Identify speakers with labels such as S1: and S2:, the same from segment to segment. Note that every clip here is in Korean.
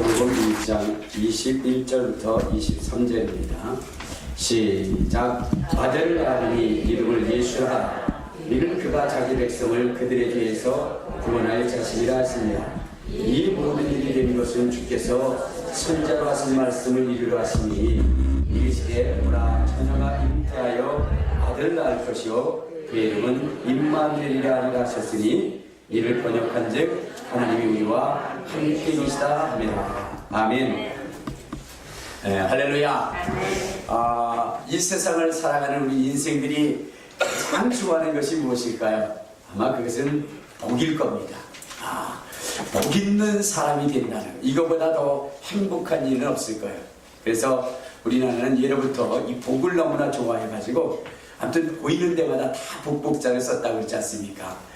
S1: 마태복음 1장 21절부터 23절입니다. 시작. 아들을 낳으니 이름을 예수라. 이는 그가 자기 백성을 그들의 죄에서 구원할 자신이라 하시니라. 이 모든 일이 된 것은 주께서 선자로 하신 말씀을 이루려 하시니 이르시되 보라 처녀가 잉태하여 아들을 낳을 것이요 그의 이름은 임마누엘이라 하리라 하셨으니 이를 번역한즉 하나님이 우리와 함께 계시다 하며 아멘. 네, 할렐루야. 이 세상을 살아가는 우리 인생들이 가장 좋아하는 것이 무엇일까요? 아마 그것은 복일 겁니다. 복 있는 사람이 된다는 이거보다 더 행복한 일은 없을 거예요. 그래서 우리나라는 예로부터 이 복을 너무나 좋아해가지고 아무튼 보이는 데마다 다 복복자를 썼다고 그러지 않습니까?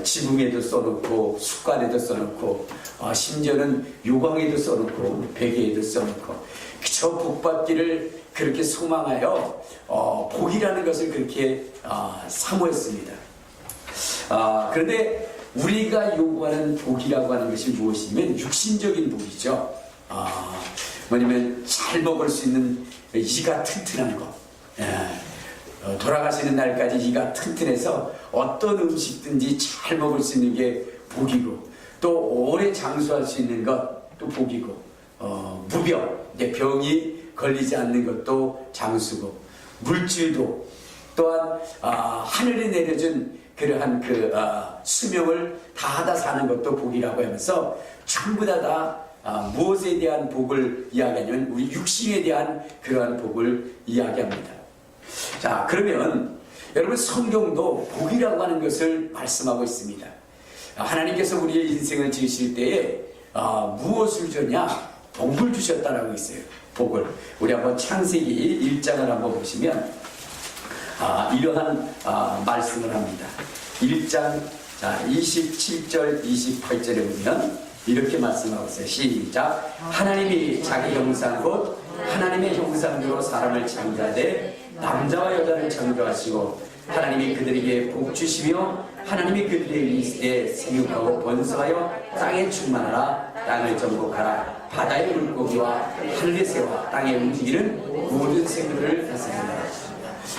S1: 지붕에도 써놓고 숫간에도 써놓고 심지어는 요강에도 써놓고 베개에도 써놓고 저 복받기를 그렇게 소망하여 복이라는 것을 그렇게 사모했습니다. 그런데 우리가 요구하는 복이라고 하는 것이 무엇이면 육신적인 복이죠. 뭐냐면 잘 먹을 수 있는 이가 튼튼한 것. 돌아가시는 날까지 이가 튼튼해서 어떤 음식든지 잘 먹을 수 있는 게 복이고, 또 오래 장수할 수 있는 것도 복이고, 무병, 병이 걸리지 않는 것도 장수고, 물질도 또한 하늘이 내려준 그러한 수명을 다하다 사는 것도 복이라고 하면서 전부 다 무엇에 대한 복을 이야기하냐면 우리 육신에 대한 그러한 복을 이야기합니다. 자, 그러면 여러분 성경도 복이라고 하는 것을 말씀하고 있습니다. 하나님께서 우리의 인생을 지으실 때에 무엇을 줬냐? 복을 주셨다라고 있어요. 복을. 우리 한번 창세기 1장을 한번 보시면 이러한 말씀을 합니다. 1장 27절 28절에 보면 이렇게 말씀하고 있어요. 시작. 하나님이 자기 형상 곧 하나님의 형상대로 사람을 창조하되 남자와 여자를 창조하시고 하나님이 그들에게 복 주시며 하나님이 그들에게 이르시되 생육하고 번성하여 땅에 충만하라. 땅을 정복하라. 바다의 물고기와 하늘의 새와 땅에 움직이는 모든 생물을 다스리라.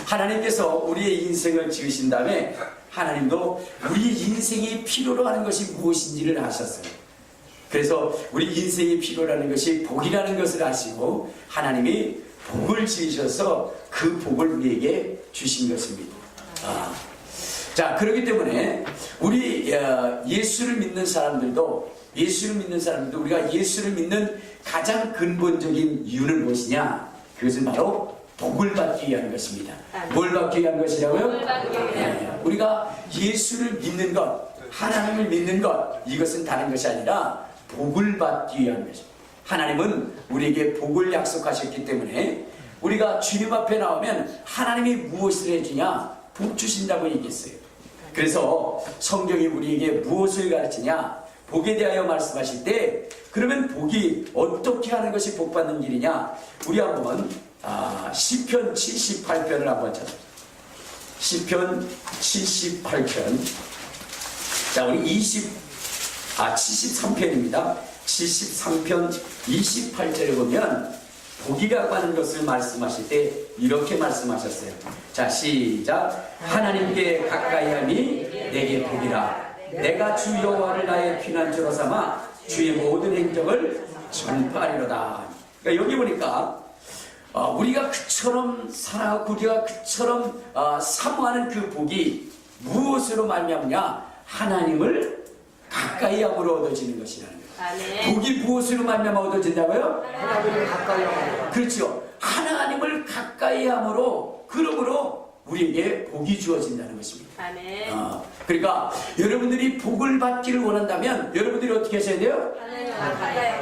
S1: 하나님께서 우리의 인생을 지으신 다음에 하나님도 우리 인생이 필요로 하는 것이 무엇인지를 아셨어요. 그래서 우리 인생이 필요로 하는 것이 복이라는 것을 아시고 하나님이 복을 지으셔서 그 복을 우리에게 주신 것입니다. 자, 그렇기 때문에 우리 예수를 믿는 사람들도 우리가 예수를 믿는 가장 근본적인 이유는 무엇이냐? 그것은 바로 복을 받기 위한 것입니다. 뭘 받기 위한 것이라고요? 우리가 예수를 믿는 것, 하나님을 믿는 것, 이것은 다른 것이 아니라 복을 받기 위한 것입니다. 하나님은 우리에게 복을 약속하셨기 때문에 우리가 주님 앞에 나오면 하나님이 무엇을 해주냐? 복 주신다고 얘기했어요. 그래서 성경이 우리에게 무엇을 가르치냐? 복에 대하여 말씀하실 때 그러면 복이 어떻게 하는 것이 복 받는 길이냐? 우리 한번 시편 78편을 한번 찾아보세요. 시편 78편. 자, 우리 73편입니다. 73편 28절에 보면 복이라고 하는 것을 말씀하실 때 이렇게 말씀하셨어요. 자, 시작. 하나님께 가까이함이 내게 복이라. 내가 주 여호와를 나의 피난처로 삼아 주의 모든 행적을 전파하리로다. 그러니까 여기 보니까 우리가 그처럼 살아가고 우리가 그처럼 사모하는 그 복이 무엇으로 말미암냐? 하나님을 가까이함으로 얻어지는 것이라는 거예요. 복이 무엇으로 말미암아 얻어진다고요?
S2: 하나님을 가까이함으로.
S1: 그렇죠. 하나님을 가까이함으로, 그러므로 우리에게 복이 주어진다는 것입니다. 그러니까 여러분들이 복을 받기를 원한다면 여러분들이 어떻게 하셔야 돼요?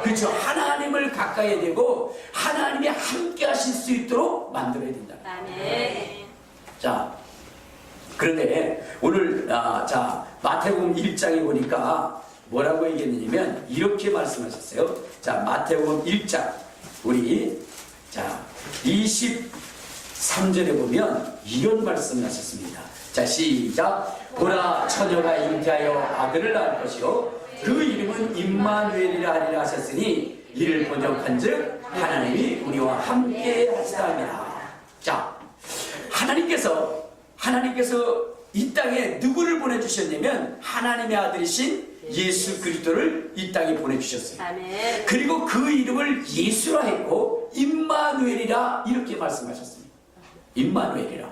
S1: 그렇죠. 하나님을 가까이 되고 하나님이 함께 하실 수 있도록 만들어야 된다. 자, 그런데 오늘 마태복음 1장에 보니까 뭐라고 얘기했느냐면 이렇게 말씀하셨어요. 자, 마태복음 1장 우리 23절에 보면 이런 말씀을 하셨습니다. 자, 시작. 보라 처녀가 잉태하여 아들을 낳을 것이요 그 이름은 임마누엘이라 하리라 하셨으니 이를 번역한즉 하나님이 우리와 함께 하시다니라. 자, 하나님께서 이 땅에 누구를 보내주셨냐면 하나님의 아들이신 예수 그리스도를 이 땅에 보내주셨어요.
S3: 아멘.
S1: 그리고 그 이름을 예수라 했고 임마누엘이라 이렇게 말씀하셨습니다. 임마누엘이라.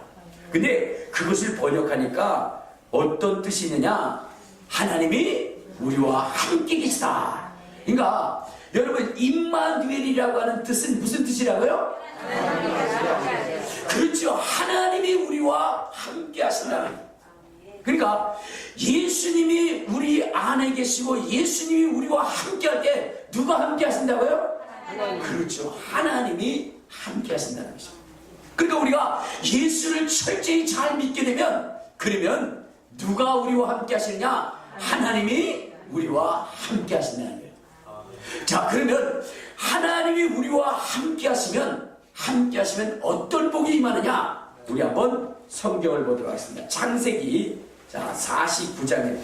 S1: 근데 그것을 번역하니까 어떤 뜻이 있느냐? 하나님이 우리와 함께 계시다. 그러니까 여러분, 임마누엘이라고 하는 뜻은 무슨 뜻이라고요? 그렇죠. 하나님이 우리와 함께 하신다는 거예요. 그러니까 예수님이 우리 안에 계시고 예수님이 우리와 함께 할 때 누가 함께 하신다고요? 그렇죠. 하나님이 함께 하신다는 것입니다. 그러니까 우리가 예수를 철저히 잘 믿게 되면, 그러면 누가 우리와 함께 하시느냐? 하나님이 우리와 함께 하신다는 거예요. 자, 그러면 하나님이 우리와 함께 하시면 어떤 복이 임하느냐? 우리 한번 성경을 보도록 하겠습니다. 창세기 49장에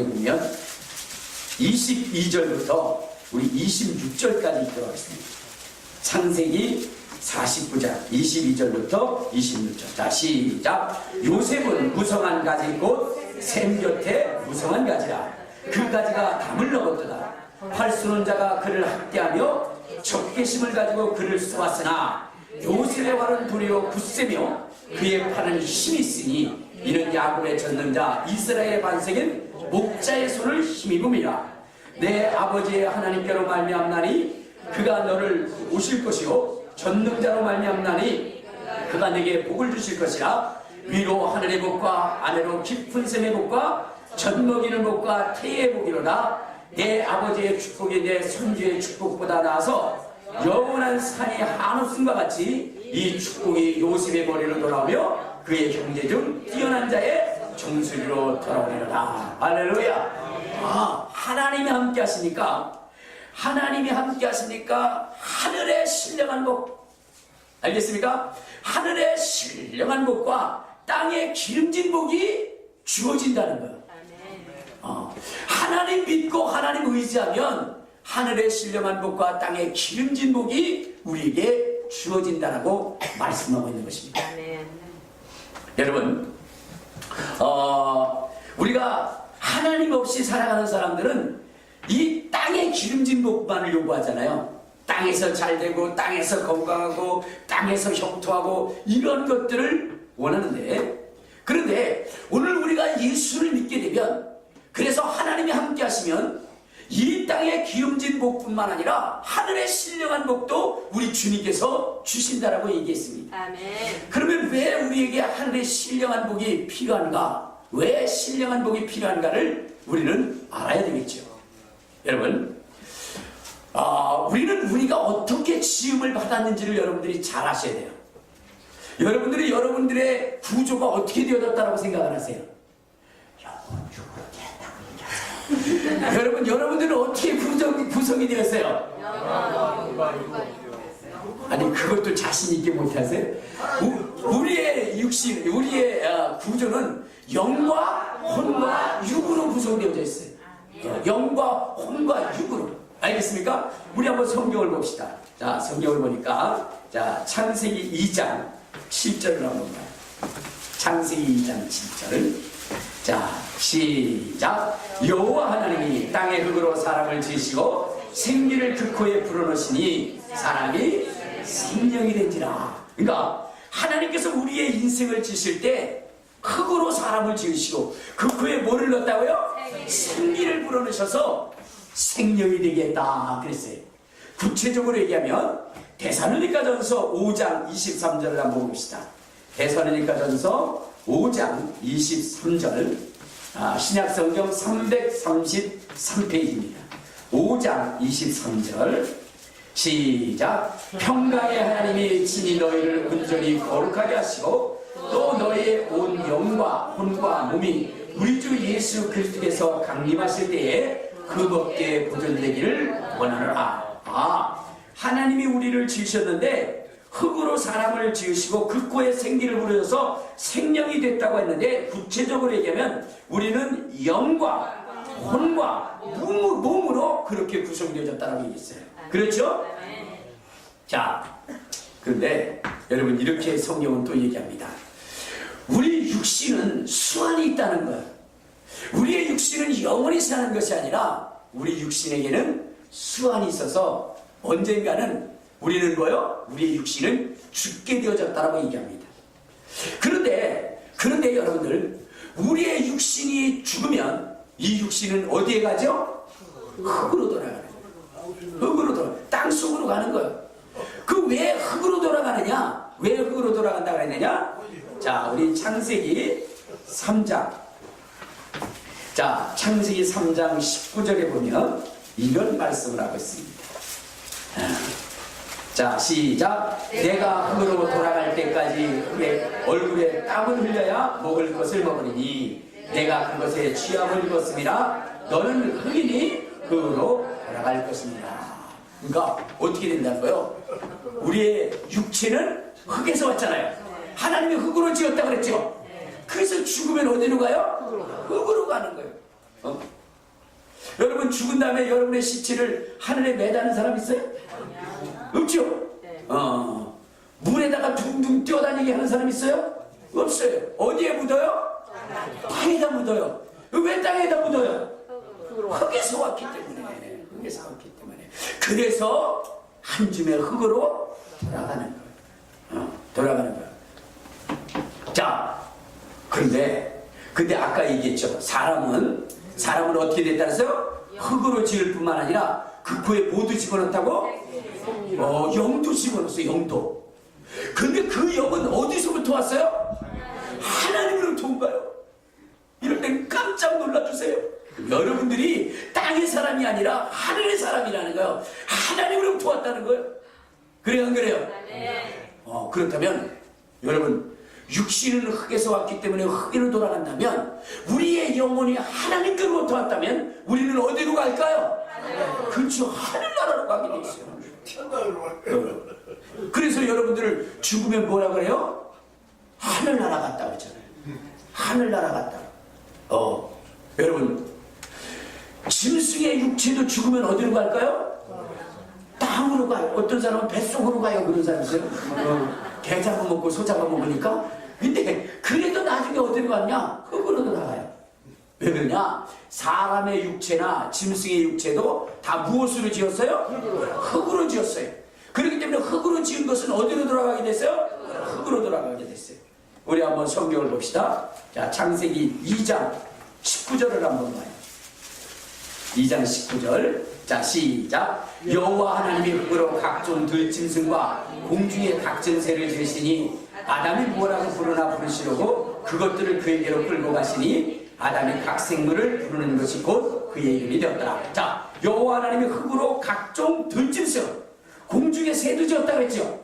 S1: 보면 22절부터 우리 26절까지 있도록 하겠습니다. 창세기 49장 22절부터 26절. 자, 시작. 요셉은 무성한 가지 곧 샘 곁에 무성한 가지라. 그 가지가 담을 먹었도다. 팔수는 자가 그를 학대하며 적개심을 가지고 그를 쏘았으나 요셉의 활은 도리어 굳세며 그의 팔은 힘이 있으니 이는 야곱의 전능자 이스라엘의 반석인 목자의 손을 힘입음이라. 내 아버지의 하나님께로 말미암나니 그가 너를 오실 것이요 전능자로 말미암나니 그가 내게 복을 주실 것이라. 위로 하늘의 복과 아래로 깊은 샘의 복과 젖먹이는 복과 태의 복이로다. 내 아버지의 축복이 내 손주의 축복보다 나아서 영원한 산이 한없음과 같이 이 축복이 요셉의 머리로 돌아오며 그의 형제 중 뛰어난 자의 정수리로 돌아오리로다. 할렐루야. 하나님이 함께 하시니까 하늘의 신령한 복, 알겠습니까? 하늘의 신령한 복과 땅의 기름진 복이 주어진다는 거예요. 하나님 믿고 하나님 의지하면 하늘의 신령한 복과 땅의 기름진 복이 우리에게 주어진다라고 말씀하고 있는 것입니다. 여러분, 우리가 하나님 없이 살아가는 사람들은 이 땅의 기름진 복만을 요구하잖아요. 땅에서 잘되고 땅에서 건강하고 땅에서 형통하고 이런 것들을 원하는데, 그런데 오늘 우리가 예수를 믿게 되면, 그래서 하나님이 함께 하시면 이 땅의 기름진 복뿐만 아니라 하늘의 신령한 복도 우리 주님께서 주신다라고 얘기했습니다.
S3: 아멘.
S1: 그러면 왜 우리에게 하늘의 신령한 복이 필요한가? 왜 신령한 복이 필요한가를 우리는 알아야 되겠죠. 여러분, 우리는 우리가 어떻게 지음을 받았는지를 여러분들이 잘 아셔야 돼요. 여러분들이 여러분들의 구조가 어떻게 되어졌다고 생각을 하세요? 여러분, 여러분들은 어떻게 구성이 되었어요? 아니, 그것도 자신있게 못하세요? 우리의 육신, 우리의 구조는 영과 혼과 육으로 구성되어져 있어요. 영과 혼과 육으로. 알겠습니까? 우리 한번 성경을 봅시다. 자, 성경을 보니까, 자, 창세기 2장 7절을 한번 봐요. 창세기 2장 7절. 자, 시작. 여호와 하나님이 땅의 흙으로 사람을 지으시고 생기를 그 코에 불어넣으시니 사람이 생명이 된지라. 그러니까 하나님께서 우리의 인생을 지으실 때 흙으로 사람을 지으시고 그 코에 뭐를 넣었다고요? 생기를 불어넣으셔서 생명이 되게 했다 그랬어요. 구체적으로 얘기하면 데살로니가전서 5장 23절을 한번 봅시다. 데살로니가전서 5장 23절, 신약성경 333페이지입니다. 5장 23절 시작. 평강의 하나님이 친히 너희를 온전히 거룩하게 하시고 또 너희의 온 영과 혼과 몸이 우리 주 예수 그리스도께서 강림하실 때에 그 법궤에 보존되기를 원하노라. 하나님이 우리를 지으셨는데 흙으로 사람을 지으시고 그 코에 생기를 부르셔서 생명이 됐다고 했는데, 구체적으로 얘기하면 우리는 영과 혼과 몸으로 그렇게 구성되어졌다고 얘기했어요. 그렇죠? 자, 그런데 여러분, 이렇게 성경은 또 얘기합니다. 우리 육신은 수완이 있다는 거예요. 우리의 육신은 영원히 사는 것이 아니라 우리 육신에게는 수완이 있어서 언젠가는 우리는 뭐요? 우리의 육신은 죽게 되어졌다라고 얘기합니다. 그런데 여러분들, 우리의 육신이 죽으면 이 육신은 어디에 가죠? 흙으로 돌아가는 거예요. 흙으로 돌아, 땅 속으로 가는 거예요. 그 왜 흙으로 돌아가느냐? 왜 흙으로 돌아간다고 했느냐? 자, 우리 창세기 3장. 자, 창세기 3장 19절에 보면 이런 말씀을 하고 있습니다. 자, 시작. 내가 흙으로 돌아갈 때까지 흙의 얼굴에 땀을 흘려야 먹을 것을 먹으리니 내가 그것에 취함을 입었음이라. 너는 흙이니 흙으로 돌아갈 것입니다. 그러니까 어떻게 된다는 거예요? 우리의 육체는 흙에서 왔잖아요. 하나님이 흙으로 지었다고 그랬죠. 그래서 죽으면 어디로 가요? 흙으로 가는 거예요. 여러분, 죽은 다음에 여러분의 시체를 하늘에 매다는 사람 있어요? 없죠? 물에다가 둥둥 뛰어다니게 하는 사람 있어요? 없어요. 어디에 묻어요? 땅에다 묻어요. 왜 땅에다 묻어요? 흙에서 왔기 때문에. 흙에서 왔기 때문에. 그래서 한 줌의 흙으로 돌아가는 거예요. 돌아가는 거예요. 자, 근데 아까 얘기했죠. 사람은 어떻게 됐다 그랬어요? 흙으로 지을 뿐만 아니라 그 코에 모두 집어넣었다고? 영도 집어넣었어요. 영도. 근데 그 영은 어디서부터 왔어요? 하나님으로부터 온 거예요. 이럴 땐 깜짝 놀라주세요. 여러분들이 땅의 사람이 아니라 하늘의 사람이라는 거예요. 하나님으로부터 왔다는 거예요. 그래요, 안 그래요? 그렇다면 여러분, 육신은 흙에서 왔기 때문에 흙으로 돌아간다면, 우리의 영혼이 하나님께로부터 왔다면 우리는 어디로 갈까요? 그렇죠. 하늘나라로 가게 돼 있어요. 그래서 여러분들을 죽으면 뭐라 그래요? 하늘나라 갔다 그러잖아요. 하늘나라 갔다. 여러분, 짐승의 육체도 죽으면 어디로 갈까요? 땅으로 가요. 어떤 사람은 뱃속으로 가요. 그런 사람 있어요. 개 잡아먹고 소 잡아먹으니까. 근데 그래도 나중에 어디로 갔냐? 흙으로 돌아가요. 왜 그러냐? 사람의 육체나 짐승의 육체도 다 무엇으로 지었어요? 흙으로 지었어요. 그렇기 때문에 흙으로 지은 것은 어디로 돌아가게 됐어요? 흙으로 돌아가게 됐어요. 우리 한번 성경을 봅시다. 자, 창세기 2장 19절을 한번 봐요. 2장 19절. 자, 시작. 여호와 하나님이 흙으로 각종 들짐승과 공중의 각종 새를 지으시니 아담이 뭐라고 부르나 부르시려고 그것들을 그에게로 끌고 가시니 아담이 각 생물을 부르는 것이 곧 그의 이름이 되었더라. 자, 여호와 하나님이 흙으로 각종 들짐승, 공중의 새도 지었다고 했죠.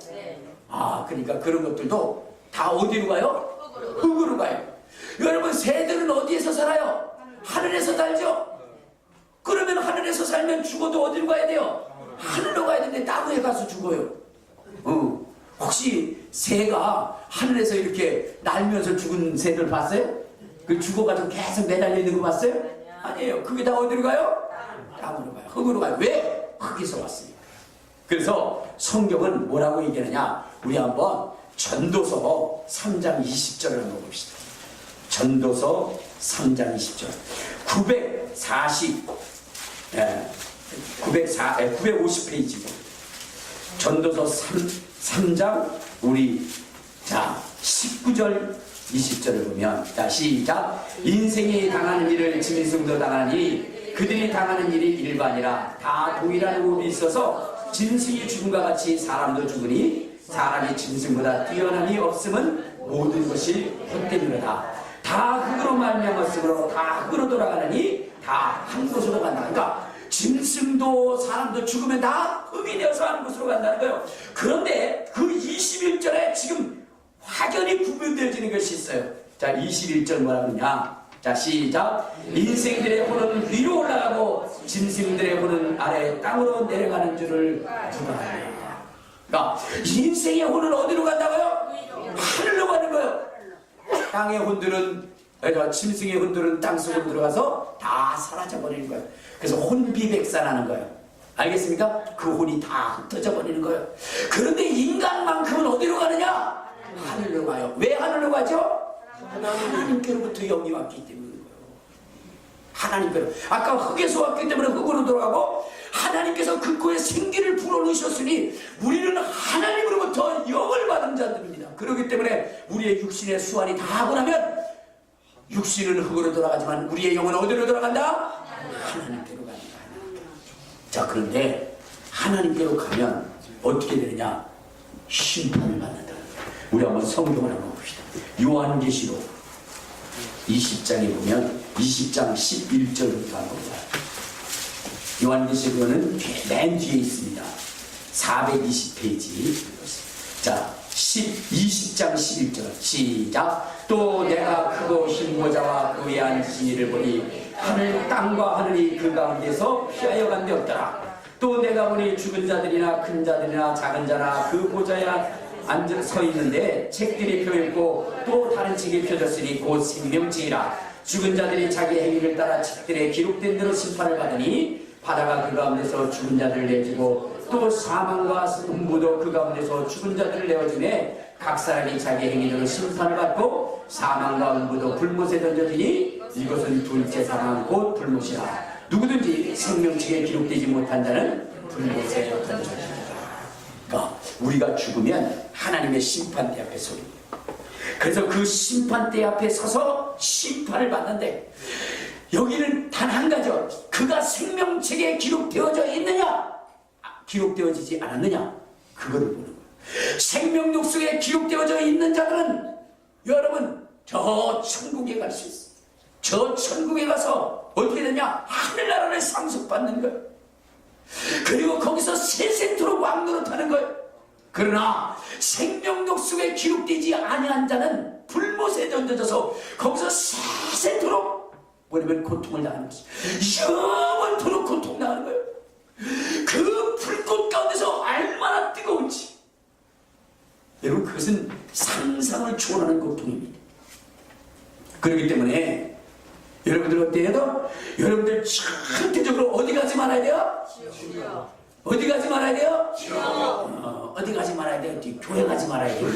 S1: 그러니까 그런 것들도 다 어디로 가요? 흙으로 가요. 여러분, 새들은 어디에서 살아요? 하늘에서 살죠. 그러면 하늘에서 살면 죽어도 어디로 가야 돼요? 하늘로 가야 되는데 땅에 가서 죽어요. 혹시 새가 하늘에서 이렇게 날면서 죽은 새들 봤어요? 그 죽어가지고 계속 매달려 있는 거 봤어요? 아니에요. 그게 다 어디로 가요? 땅으로 가요. 흙으로 가요. 왜? 흙에서 왔으니까. 그래서 성경은 뭐라고 얘기하느냐? 우리 한번 전도서 3장 20절을 한번 봅시다. 전도서 3장 20절. 950페이지고. 전도서 3장 우리 19절 20절을 보면, 자, 시작. 인생이 당하는 일을 짐승도 당하니 그들이 당하는 일이 일반이라. 다 동일한 호흡이 있어서 짐승이 죽음과 같이 사람도 죽으니 사람이 짐승보다 뛰어남이 없음은 모든 것이 헛되니로다. 다 흙으로 말미암았으므로 다 흙으로 돌아가느니 다 한 곳으로 간다. 그러니까 짐승도 사람도 죽으면 다 흙이 되어서 한 곳으로 간다는 거예요. 그런데 그 21절에 지금 확연히 구분되어지는 것이 있어요. 자, 21절 뭐라고 하냐? 자, 시작. 인생들의 혼은 위로 올라가고 짐승들의 혼은 아래 땅으로 내려가는 줄을 누가 알아요? 그러니까 인생의 혼은 어디로 간다고요? 하늘로 가는 거예요. 땅의 혼들은, 짐승의 혼들은 땅속으로 들어가서 다 사라져 버리는 거예요. 그래서 혼비백산하는 거예요. 알겠습니까? 그 혼이 다 흩어져 버리는 거예요. 그런데 인간만큼은 어디로 가느냐? 하늘로 가요. 왜 하늘로 가죠? 하나님께로부터 영이 왔기 때문인 거예요. 하나님께로. 아까 흙에서 왔기 때문에 흙으로 돌아가고, 하나님께서 그 코에 생기를 불어넣으셨으니 우리는 하나님으로부터 영을 받은 자들입니다. 그렇기 때문에 우리의 육신의 수완이 다 하고 나면 육신은 흙으로 돌아가지만 우리의 영은 어디로 돌아간다? 하나님께로 간다. 자, 그런데 하나님께로 가면 어떻게 되느냐? 심판을 받는다. 우리 한번 성경을 한번 봅시다. 요한계시록 20장에 보면 20장 11절부터 한번 봅니다. 요한계시록은 맨 뒤에 있습니다. 420페이지. 자, 20장 11절 시작. 또 내가 크고 흰 모자와 그 위에 앉으신 이를 보니 하늘 땅과 하늘이 그 가운데서 피하여 간 데 없더라. 또 내가 보니 죽은 자들이나 큰 자들이나 작은 자나 그 보좌에 앉아 서 있는데 책들이 펴있고 또 다른 책이 펴졌으니 곧 생명책이라. 죽은 자들이 자기 행위를 따라 책들에 기록된 대로 심판을 받으니 바다가 그 가운데서 죽은 자들을 내주고 또 사망과 음부도 그 가운데서 죽은 자들을 내어주네. 각 사람이 자기 행위대로 심판을 받고 사망과 음부도 불못에 던져지니 이것은 둘째 사망 곧 불못이라. 누구든지 생명책에 기록되지 못한 자는 불못에 던져집니다. 그러니까 우리가 죽으면 하나님의 심판대 앞에 서립니다. 그래서 그 심판대 앞에 서서 심판을 받는데 여기는 단 한 가지요. 그가 생명책에 기록되어져 있느냐, 기록되어지지 않았느냐, 그거를 보는 거예요. 생명록 속에 기록되어져 있는 자들은 여러분 저 천국에 갈 수 있어요. 저 천국에 가서 어떻게 되냐? 하늘나라를 상속받는 거예요. 그리고 거기서 세세토록 왕노릇하는 거예요. 그러나 생명록 속에 기록되지 아니한 자는 불못에 던져져서 거기서 세세토록 뭐냐면 고통을 당하는 것이 영원토록 고통당하는 거예요. 그 불꽃 가운데서 얼마나 뜨거운지 여러분, 그것은 상상을 초월하는 고통입니다. 그렇기 때문에 여러분들 어때요? 여러분들 절대적으로 어디 가지 말아야 돼요? 지옥. 어디 가지 말아야 돼요? 지옥. 어디 가지 말아야 돼요? 교회 가지 말아야 돼요.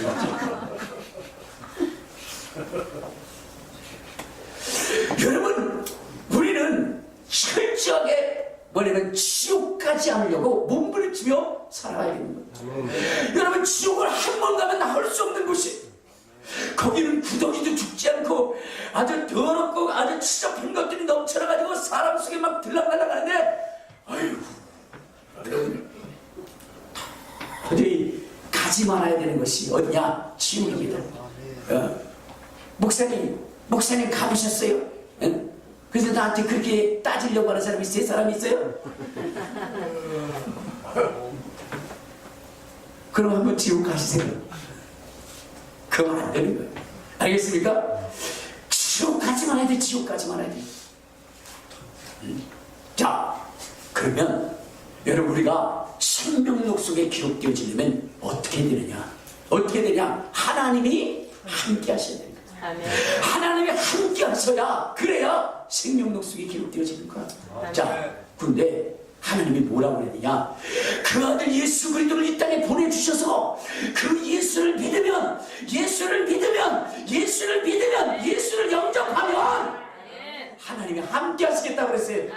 S1: 여러분, 우리는 철저하게 뭐냐면 지옥 가지 않으려고 몸부림치며 살아가야 되는 거예요. 여러분, 지옥을 한 번 가면 나올 수 없는 곳이, 거기는 구더기도 죽지 않고 아주 더럽고 아주 추잡한 것들이 넘쳐나가지고 사람 속에 막 들락날락하는데, 아이고, 도저히 가지 말아야 되는 것이 어디냐? 지옥입니다. 목사님 가보셨어요? 그래서 나한테 그렇게 따지려고 하는 사람이 세 사람이 있어요? 그럼 한번 지옥 가시세요. 그러면 안 되는 거예요. 알겠습니까? 지옥 가지 말아야 돼. 지옥 가지 말아야 돼. 자, 그러면 여러분, 우리가 생명록 속에 기록되어지려면 어떻게 되느냐? 어떻게 되냐? 하나님이 함께 하셔야 됩니다. 하나님이 함께 하셔야, 그래야 생명록 속에 기록되어지는 거야. 자, 그런데 하나님이 뭐라고 그랬느냐? 그 아들 예수 그리스도를 이 땅에 보내주셔서 그 예수를 믿으면, 예수를 영접하면 하나님이 함께 하시겠다고 그랬어요.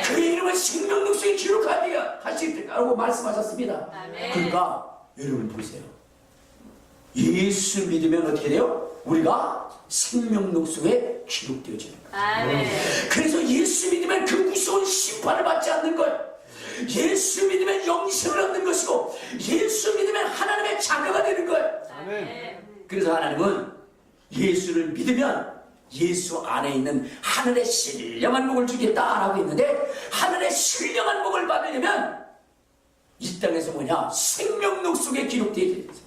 S1: 그의 이름을 생명록 속에 기록하시겠다고 말씀하셨습니다. 그러니까 여러분 보세요. 예수 믿으면 어떻게 돼요? 우리가 생명록 속에 기록되어지는 거예요. 그래서 예수 믿으면 그 무서운 심판을 받지 않는 거예요. 예수 믿으면 영생을 얻는 것이고, 예수 믿으면 하나님의 자녀가 되는 거예요. 그래서 하나님은 예수를 믿으면 예수 안에 있는 하늘의 신령한 복을 주겠다라고 했는데, 하늘의 신령한 복을 받으려면 이 땅에서 뭐냐? 생명록 속에 기록되어야 돼요.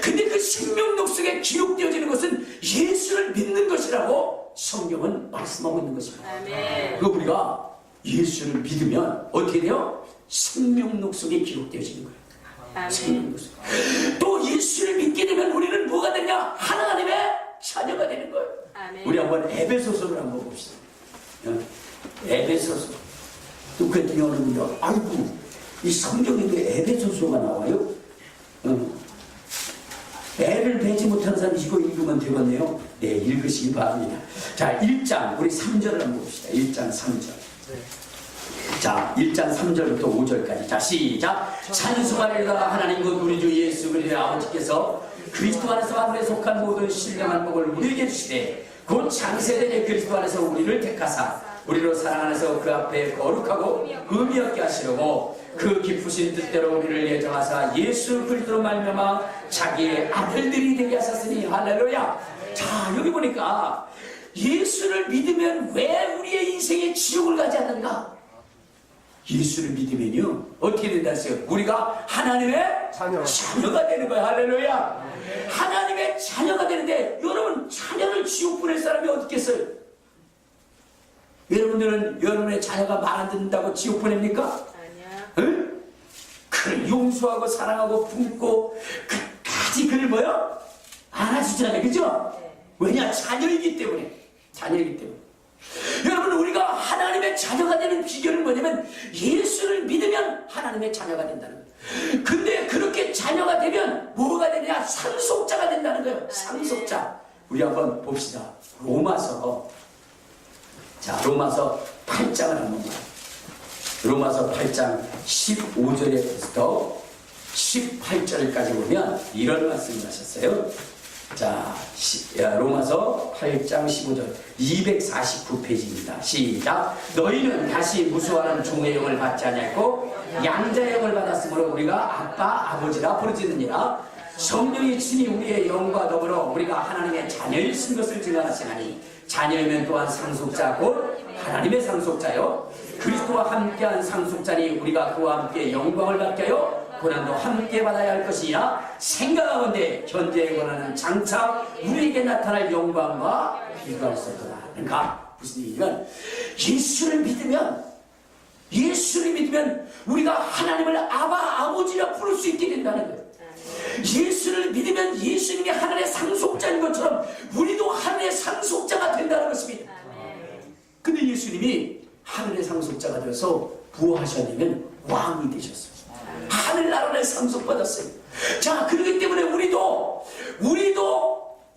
S1: 근데 그 생명록 속에 기록되어지는 것은 예수를 믿는 것이라고 성경은 말씀하고 있는 것입니다. 그리고 우리가 예수를 믿으면 어떻게 돼요? 생명록 속에 기록되어지는 거예요. 생기는 것입니다. 또 예수를 믿게 되면 우리는 뭐가 되냐? 하나님의 자녀가 되는 거예요. 우리 한번 에베소서를 한번 봅시다. 에베소서. 또 그랬더니 어느 분이 아이고 이 성경에도 에베소서가 나와요? 애를 베지 못하는 사람이 이거 읽으면 되겠네요. 네, 읽으시기 바랍니다. 자, 1장 우리 3절을 한번 봅시다. 1장 3절. 자, 1장 3절부터 5절까지. 자, 시작. 찬송하리라. 하나님 곧 우리 주 예수 그리스도의 아버지께서 그리스도 안에서 하늘에 속한 모든 신령한 복을 우리에게 주시되 곧 창세전에 그리스도 안에서 우리를 택하사 우리로 사랑 안에서 그 앞에 거룩하고 의미 없게 하시려고 그 기쁘신 뜻대로 우리를 예정하사 예수 그리스도로 말미암아 자기의 아들들이 되게 하셨으니 할렐루야. 자, 여기 보니까 예수를 믿으면 왜 우리의 인생에 지옥을 가지 않는가? 예수를 믿으면요 어떻게 된다 했어요? 우리가 하나님의 자녀가 되는 거예요. 할렐루야. 하나님의 자녀가 되는데 여러분 자녀를 지옥 보낼 사람이 어딨겠어요? 여러분들은 여러분의 자녀가 말 안 듣는다고 지옥 보냅니까? 응? 그를 용서하고 사랑하고 품고 끝까지 그를 뭐요? 안아주잖아요. 그죠? 왜냐? 자녀이기 때문에. 자녀이기 때문에. 여러분 우리가 하나님의 자녀가 되는 비결은 뭐냐면 예수를 믿으면 하나님의 자녀가 된다는 거예요. 근데 그렇게 자녀가 되면 뭐가 되냐? 상속자가 된다는 거예요. 상속자. 우리 한번 봅시다. 로마서. 자, 로마서 8장을 한번 봐요. 로마서 8장 15절에부터 18절까지 보면 이런 말씀을 하셨어요. 자, 로마서 8장 15절 249페이지입니다. 시작. 너희는 다시 무수하는 종의 영을 받지 아니하고 양자의 영을 받았으므로 우리가 아빠 아버지라 부르짖느니라. 성령이 친히 우리의 영과 더불어 우리가 하나님의 자녀일 쓴 것을 증언하시나니 자녀이면 또한 상속자 곧 하나님의 상속자요 그리스도와 함께한 상속자니 우리가 그와 함께 영광을 받게 하여 고난도 함께 받아야 할 것이야. 생각하건대 현재의 고난은 장차 우리에게 나타날 영광과 비교할 수 없다. 그러니까 무슨 얘기냐면 예수를 믿으면 우리가 하나님을 아바 아버지라 부를 수 있게 된다는 거예요. 예수를 믿으면 예수님이 하늘의 상속자인 것처럼 우리도 하늘의 상속자가 된다는 것입니다. 근데 예수님이 하늘의 상속자가 되어서 부활하셨냐면 왕이 되셨어요. 하늘나라를 상속받았어요. 자, 그렇기 때문에 우리도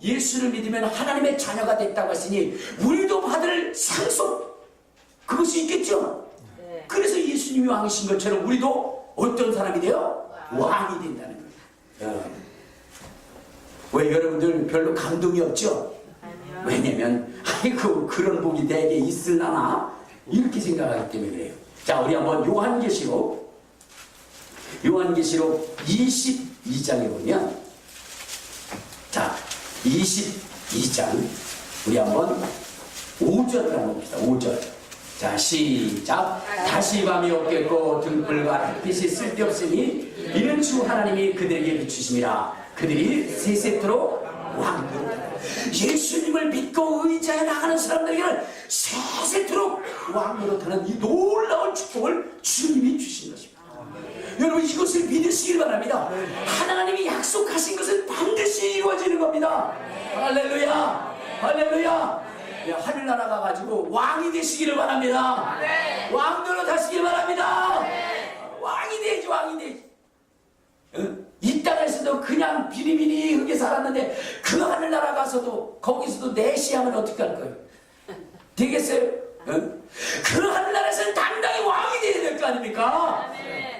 S1: 예수를 믿으면 하나님의 자녀가 됐다고 했으니 우리도 받을 상속 그것이 있겠죠. 그래서 예수님이 왕이신 것처럼 우리도 어떤 사람이 돼요? 왕이 된다는 거예요. 왜 여러분들 별로 감동이 없죠? 왜냐면 아이고 그런 복이 내게 있으려나 이렇게 생각하기 때문에 그래요. 자, 우리 한번 요한계시록 22장에 보면 자 22장 우리 한번 5절을 한번 봅시다. 5절. 자, 시작. 다시 밤이 없겠고 등불과 햇빛이 쓸데없으니 이는 주 하나님이 그들에게 비추심이라. 그들이 세세토록 왕노릇하라. 예수님을 믿고 의지하여 나가는 사람들에게는 세세토록 왕노릇하는 이 놀라운 축복을 주님이 주신 것입니다. 여러분 이것을 믿으시길 바랍니다. 하나님이 약속하신 것은 반드시 이루어지는 겁니다. 할렐루야. 할렐루야. 하늘나라 가가지고 왕이 되시기를 바랍니다. 왕노릇 하시길 바랍니다. 왕이 되지. 이 땅에서도 그냥 비리비리 하게 살았는데 그 하늘나라 가서도 거기서도 내시하면 어떻게 할 거예요? 되겠어요? 그 하늘나라에서는 당당히 왕이 되어야 될 거 아닙니까?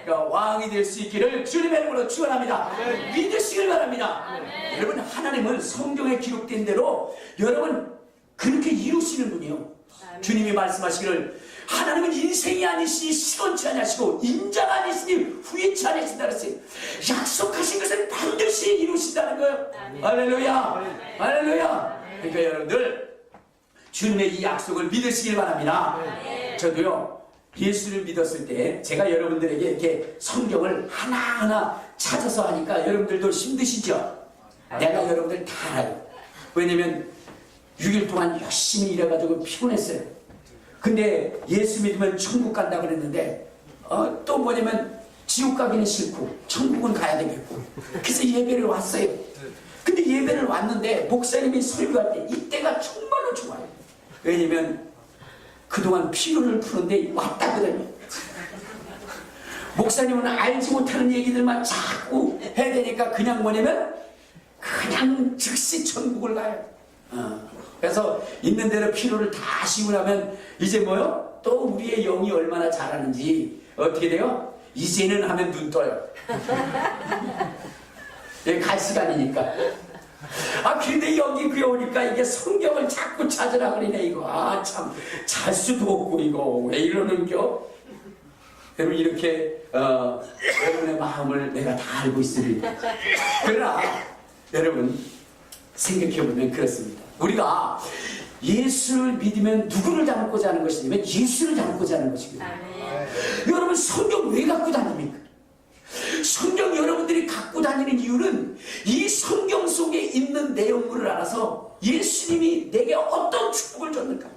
S1: 그러니까 왕이 될 수 있기를 주님의 이름으로 축원합니다. 믿으시길 바랍니다. 여러분 하나님은 성경에 기록된 대로 여러분 그렇게 이루시는 분이요. 주님이 말씀하시기를 하나님은 인생이 아니시니 시건치 아니하시고 인자가 아니시니 후회치 아니하신다 그랬어요. 약속하신 것을 반드시 이루신다는 거예요. 할렐루야. 할렐루야. 그러니까 여러분들 주님의 이 약속을 믿으시길 바랍니다. 저도요 예수를 믿었을 때 제가 여러분들에게 이렇게 성경을 하나하나 찾아서 하니까 여러분들도 힘드시죠? 내가 여러분들 다 알아요. 왜냐면 6일 동안 열심히 일해가지고 피곤했어요. 근데 예수 믿으면 천국 간다고 그랬는데 또 뭐냐면 지옥 가기는 싫고 천국은 가야 되겠고 그래서 예배를 왔어요. 근데 예배를 왔는데 목사님이 설교할 때 이때가 정말로 좋아요. 왜냐면 그동안 피로를 푸는데 왔다거든요. 목사님은 알지 못하는 얘기들만 자꾸 해야 되니까 그냥 뭐냐면 그냥 즉시 천국을 가요. 그래서 있는 대로 피로를 다 쉬고 나면 이제 뭐요? 또 우리의 영이 얼마나 잘하는지 어떻게 돼요? 이제는 하면 눈 떠요. 갈 시간이니까. 근데 여기 그에 오니까 이게 성경을 자꾸 찾으라 그러네 이거. 참 잘 수도 없고 이거 왜 이러는겨? 여러분 이렇게 여러분의 마음을 내가 다 알고 있으니 그러나 여러분 생각해보면 그렇습니다. 우리가 예수를 믿으면 누구를 닮고자 하는 것이냐면 예수를 닮고자 하는 것입니다. 여러분 성경 왜 갖고 다닙니까? 성경 여러분들이 갖고 다니는 이유는 이 성경 속에 있는 내용물을 알아서 예수님이 내게 어떤 축복을 줬는가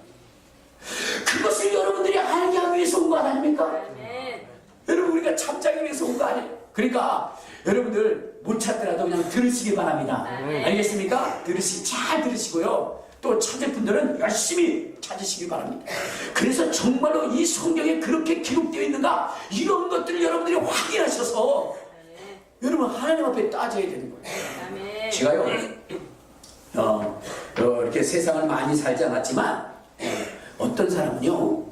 S1: 그것을 여러분들이 알게 하기 위해서 온 거 아닙니까? 여러분 우리가 참자기 위해서 온 거 아니에요? 그러니까 여러분들 못 찾더라도 그냥 들으시기 바랍니다. 알겠습니까? 잘 들으시고요. 또 찾을 분들은 열심히 찾으시기 바랍니다. 그래서 정말로 이 성경에 그렇게 기록되어 있는가 이런 것들을 여러분들이 확인하셔서 여러분 하나님 앞에 따져야 되는 거예요. 제가요 이렇게 세상을 많이 살지 않았지만 어떤 사람은요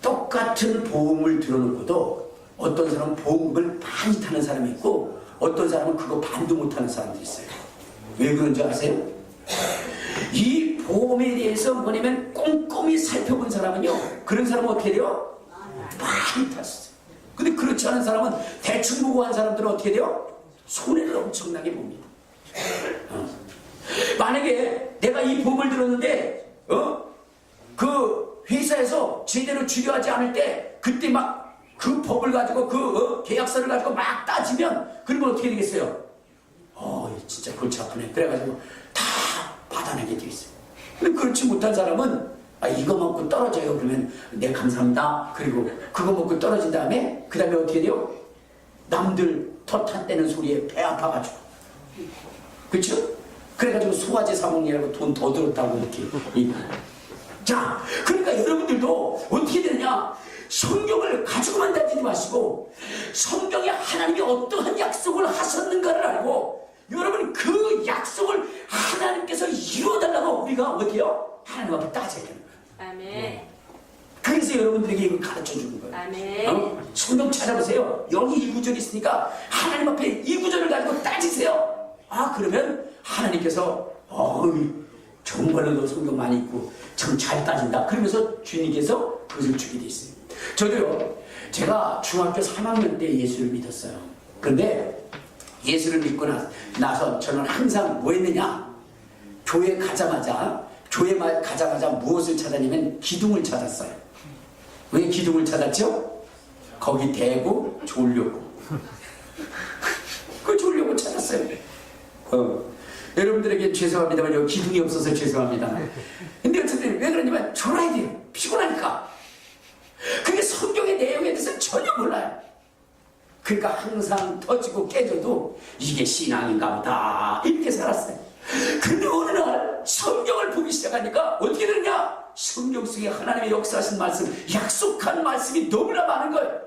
S1: 똑같은 보험을 들어놓고도 어떤 사람은 보험을 많이 타는 사람이 있고 어떤 사람은 그거 반도 못하는 사람들이 있어요. 왜 그런지 아세요? 이 보험에 대해서 뭐냐면 꼼꼼히 살펴본 사람은요 그런 사람은 어떻게 돼요? 많이 탔어요. 근데 그렇지 않은 사람은 대충 보고 한 사람들은 어떻게 돼요? 손해를 엄청나게 봅니다. 만약에 내가 이 보험을 들었는데 그 회사에서 제대로 주료하지 않을 때 그때 막 그 법을 가지고 그 계약서를 가지고 막 따지면 그러면 어떻게 되겠어요? 진짜 골치 아프네. 그래가지고 다 받아내게 돼 있어요. 근데 그렇지 못한 사람은 이거 먹고 떨어져요. 그러면 네 감사합니다. 그리고 그거 먹고 떨어진 다음에 그 다음에 어떻게 돼요? 남들 텃밭대는 소리에 배 아파가지고 그렇죠? 그래가지고 소화제 사먹느라고 돈 더 들었다고 이렇게. 자, 그러니까 여러분들도 어떻게 되느냐? 성경을 가지고만 다니지 마시고 성경에 하나님이 어떠한 약속을 하셨는가를 알고 여러분 그 약속을 하나님께서 이루어달라고 우리가 어디요? 하나님 앞에 따져야 되는 거예요.
S3: 아멘.
S1: 그래서 여러분들에게 이걸 가르쳐주는 거예요.
S3: 아멘.
S1: 성경 찾아보세요. 여기 이 구절이 있으니까 하나님 앞에 이 구절을 가지고 따지세요. 그러면 하나님께서 정말로 너 성경 많이 읽고 참 잘 따진다. 그러면서 주님께서 그것을 주게 돼 있어요. 저도요. 제가 중학교 3학년 때 예수를 믿었어요. 그런데 예수를 믿고 나서 저는 항상 뭐 했느냐? 교회 가자마자 무엇을 찾았냐면 기둥을 찾았어요. 왜 기둥을 찾았죠? 거기 대고 졸려고. 그 졸려고 찾았어요. 여러분들에게 죄송합니다만 기둥이 없어서 죄송합니다. 근데 어쨌든 왜 그러냐면 졸아야 돼요. 피곤하니까. 그게 성경의 내용에 대해서 전혀 몰라요. 그러니까 항상 터지고 깨져도 이게 신앙인가 보다 이렇게 살았어요. 근데 어느 날 성경을 보기 시작하니까 어떻게 되느냐? 성경 속에 하나님의 역사하신 말씀, 약속한 말씀이 너무나 많은 거예요.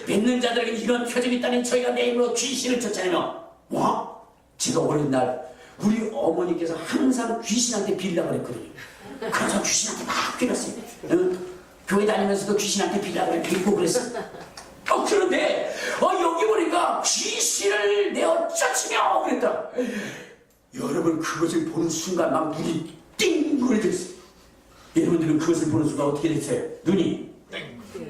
S1: 믿는 자들에게 이런 표적이 있다니 저희가 내 힘으로 귀신을 쫓아내며 제가 어린 날 우리 어머니께서 항상 귀신한테 빌려고 그랬거든요. 그래서 귀신한테 막 빌었어요. 교회 다니면서도 귀신한테 빌려고 빌고 그랬어요. 그런데 여기 보니까 귀신을 내어 쫓으며 그랬다. 여러분 그것을 보는 순간 막 눈이 띵그러졌어요. 여러분들은 그것을 보는 순간 어떻게 됐어요? 눈이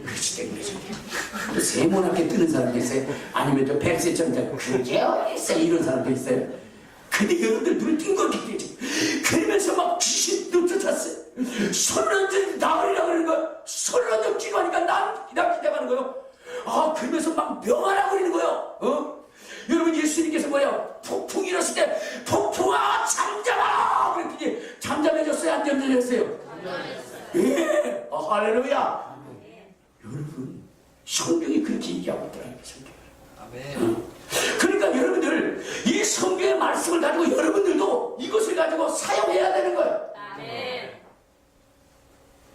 S1: 그렇지 땡그러졌어요. 세모나게 뜨는 사람도 있어요. 아니면 또 백세천자 그게 어딨어 이런 사람도 있어요. 근데 여러분들 눈을 띵그럽게 되죠. 그러면서 막 귀신도 쫓았어요. 손런전 나으리라 그러는 거예요. 손런전 기도하니까 난 기대가는 거예요. 그러면서 막 명하라고 그러는 거예요. 여러분 예수님께서 뭐예요? 폭풍이 일었을 때 폭풍아 잠잠아 그랬더니 잠잠해졌어요? 안 잠잠해졌어요? 예, 할렐루야. 여러분 성경이 그렇게 얘기하고 있더라고요. 성경. 그러니까 여러분들 이 성경의 말씀을 가지고 여러분들도 이것을 가지고 사용해야 되는 거예요.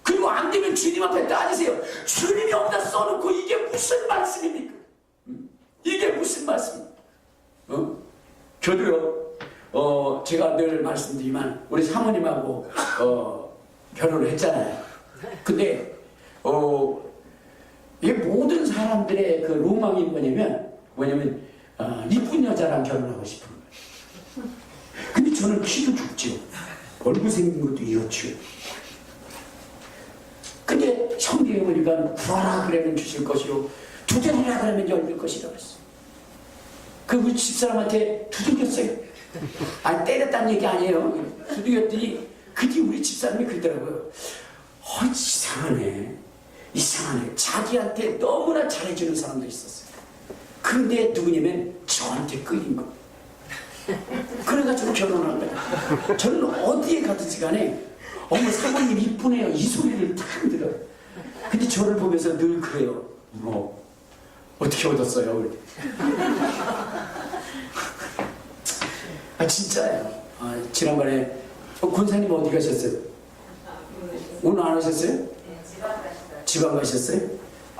S1: 그리고 안 되면 주님 앞에 따지세요. 주님이 없다 써놓고 이게 무슨 말씀입니까? 이게 무슨 말씀입니까? 저도요, 제가 늘 말씀드리지만 우리 사모님하고 결혼을 했잖아요. 근데 이 모든 사람들의 그 로망이 뭐냐면 이쁜 여자랑 결혼하고 싶은 거예요. 근데 저는 키도 좁죠. 얼굴 생긴 것도 이렇죠. 근데 성경에 보니까 구하라 그러면 주실 것이요 두드리라 그러면 열릴 것이라고 했어요. 그 집사람한테 두들겼어요. 아니 때렸다는 얘기 아니에요. 두들겼더니 그 뒤 우리 집사람이 그러더라고요. 이상하네. 자기한테 너무나 잘해주는 사람도 있었어요. 그런데 누구냐면 저한테 끌린 거. 그래가지고 결혼한 거예요. 저는 어디에 가든지 간에 어머 사모님 이쁘네요 이 소리를 딱 들어요. 근데 저를 보면서 늘 그래요. 어떻게 얻었어요? 진짜예요. 지난번에 권사님 어디 가셨어요? 오늘 안 오셨어요? 지방 가셨어요?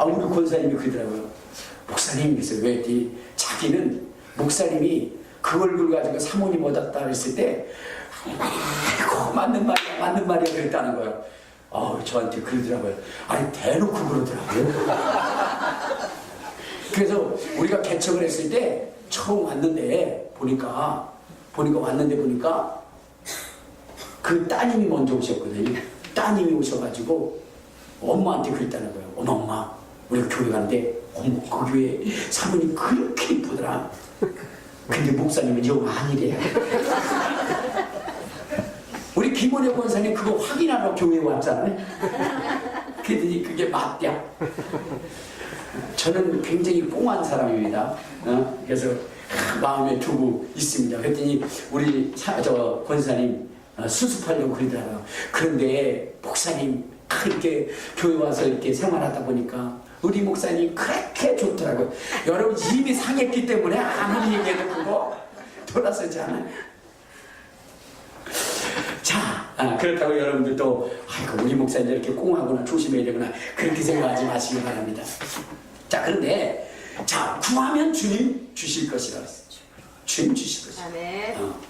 S1: 우리 권사님이 그러더라고요. 목사님 그랬어요. 왜? 자기는 목사님이 그 얼굴 가지고 사모님 얻었다 그랬을 때 아이고 맞는 말이야 그랬다는 거예요. 저한테 그러더라고요. 아니 대놓고 그러더라고요. 그래서 우리가 개척을 했을 때 처음 왔는데 보니까 그 따님이 먼저 오셨거든요. 따님이 오셔가지고 엄마한테 그랬다는 거예요. 엄마 우리가 교회 가는데 그 교회 사모님 그렇게 이쁘더라. 근데 목사님은 영 아니래요. 우리 김원혁 권사님 그거 확인하러 교회에 왔잖아요. 그랬더니 그게 맞대요. 저는 굉장히 꽁한 사람입니다. 그래서 마음에 두고 있습니다. 그랬더니 우리 권사님 수습하려고 그러더라고요. 그런데 목사님 그렇게 교회 와서 이렇게 생활하다 보니까 우리 목사님 그렇게 좋더라고요. 여러분 이미 상했기 때문에 아무리 얘기해도 그거 돌아서지 않아요. 자, 그렇다고 여러분들도 아이고 우리 목사님 이렇게 꽁하구나 조심해야 되구나 그렇게 생각하지 마시기 바랍니다. 자, 그런데 구하면 주님 주실 것이라고 했어요. 주님 주실 것이라고.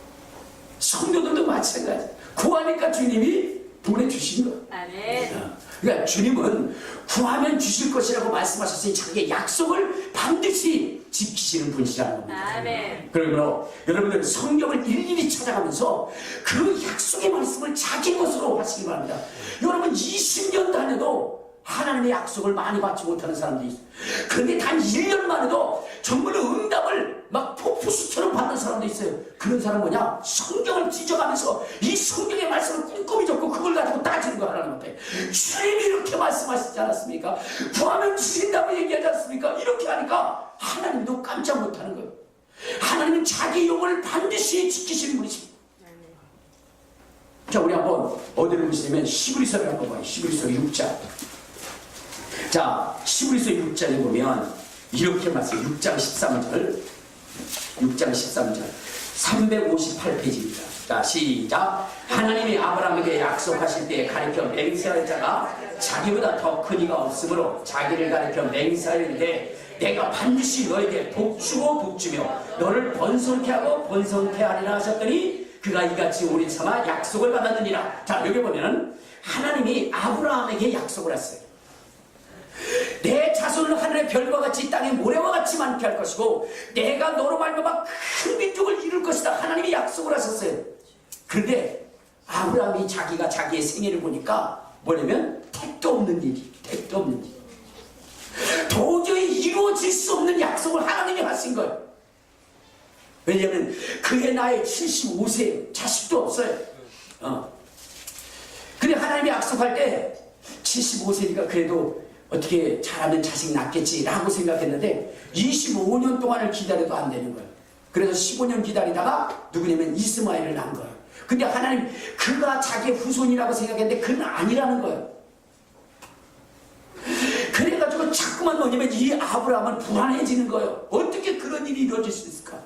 S1: 성도들도 마찬가지. 구하니까 주님이 보내주신 거. 그러니까 주님은 구하면 주실 것이라고 말씀하셨으니 자기의 약속을 반드시 지키시는 분이시라는 겁니다. 그러므로 여러분들 성경을 일일이 찾아가면서 그 약속의 말씀을 자기 것으로 하시기 바랍니다. 여러분 20년 다녀도 하나님의 약속을 많이 받지 못하는 사람들이 있어요. 그런데 단 1년만 해도 정말로 응답을 막 폭포수처럼 받는 사람도 있어요. 그런 사람은 뭐냐? 성경을 뒤져가면서 이 성경의 말씀을 꼼꼼히 적고 그걸 가지고 따지는 거 하나님 앞에. 주님이 이렇게 말씀하시지 않았습니까? 구하면 주신다고 얘기하지 않습니까? 이렇게 하니까 하나님도 깜짝 못하는 거예요. 하나님은 자기 영혼을 반드시 지키시는 분이십니다. 자, 우리 한번 어디를 보시냐면 히브리서를 한번 봐요. 히브리서 6장. 자, 히브리서 6장에 보면 이렇게 말씀 6장 13절 358페이지입니다. 자, 시작. 하나님이 아브라함에게 약속하실 때 가리켜 맹세할 자가 자기보다 더 큰 이가 없으므로 자기를 가리켜 맹세하였는데 내가 반드시 너에게 복주고 복주며 너를 번성케 하고 번성케 하리라 하셨더니 그가 이같이 오래 참아 약속을 받았느니라. 자, 여기 보면은 하나님이 아브라함에게 약속을 했어요. 내 자손을 하늘의 별과 같이 땅의 모래와 같이 많게 할 것이고 내가 너로 말미암아 큰 민족을 이룰 것이다. 하나님이 약속을 하셨어요. 그런데 아브라함이 자기가 자기의 생애를 보니까 뭐냐면 택도 없는 일이 도저히 이루어질 수 없는 약속을 하나님이 하신 거예요. 왜냐하면 그의 나이 75세 자식도 없어요. 근데 하나님이 약속할 때 75세니까 그래도 어떻게 잘하면 자식 낳겠지라고 생각했는데 25년 동안을 기다려도 안 되는 거예요. 그래서 15년 기다리다가 누구냐면 이스마엘을 낳은 거예요. 근데 하나님 그가 자기의 후손이라고 생각했는데 그는 아니라는 거예요. 그래가지고 자꾸만 뭐냐면 이 아브라함은 불안해지는 거예요. 어떻게 그 일이 이루어질 수 있을까?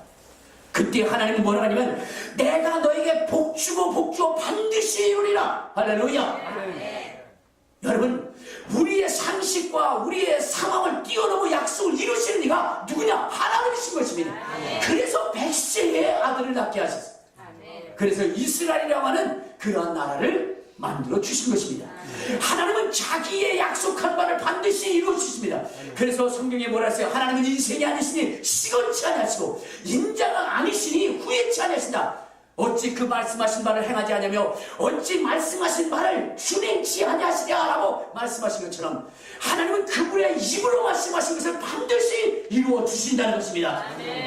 S1: 그때 하나님은 뭐라 하냐면 내가 너에게 복주고 반드시 이루리라. 할렐루야. 여러분, 우리의 상식과 우리의 상황을 뛰어넘어 약속을 이루시는 이가 누구냐? 하나님이신 것입니다. 그래서 백세의 아들을 낳게 하셨어요. 그래서 이스라엘이라고 하는 그러한 나라를 만들어 주신 것입니다. 하나님은 자기의 약속한 바를 반드시 이루어 주십니다. 그래서 성경에 뭐라 했어요? 하나님은 인생이 아니시니 시건치 아니하시고 인자가 아니시니 후회치 아니하신다. 어찌 그 말씀하신 바를 행하지 않으며 어찌 말씀하신 바를 준행치 아니하시냐라고 말씀하신 것처럼 하나님은 그분의 입으로 말씀하신 것을 반드시 이루어 주신다는 것입니다.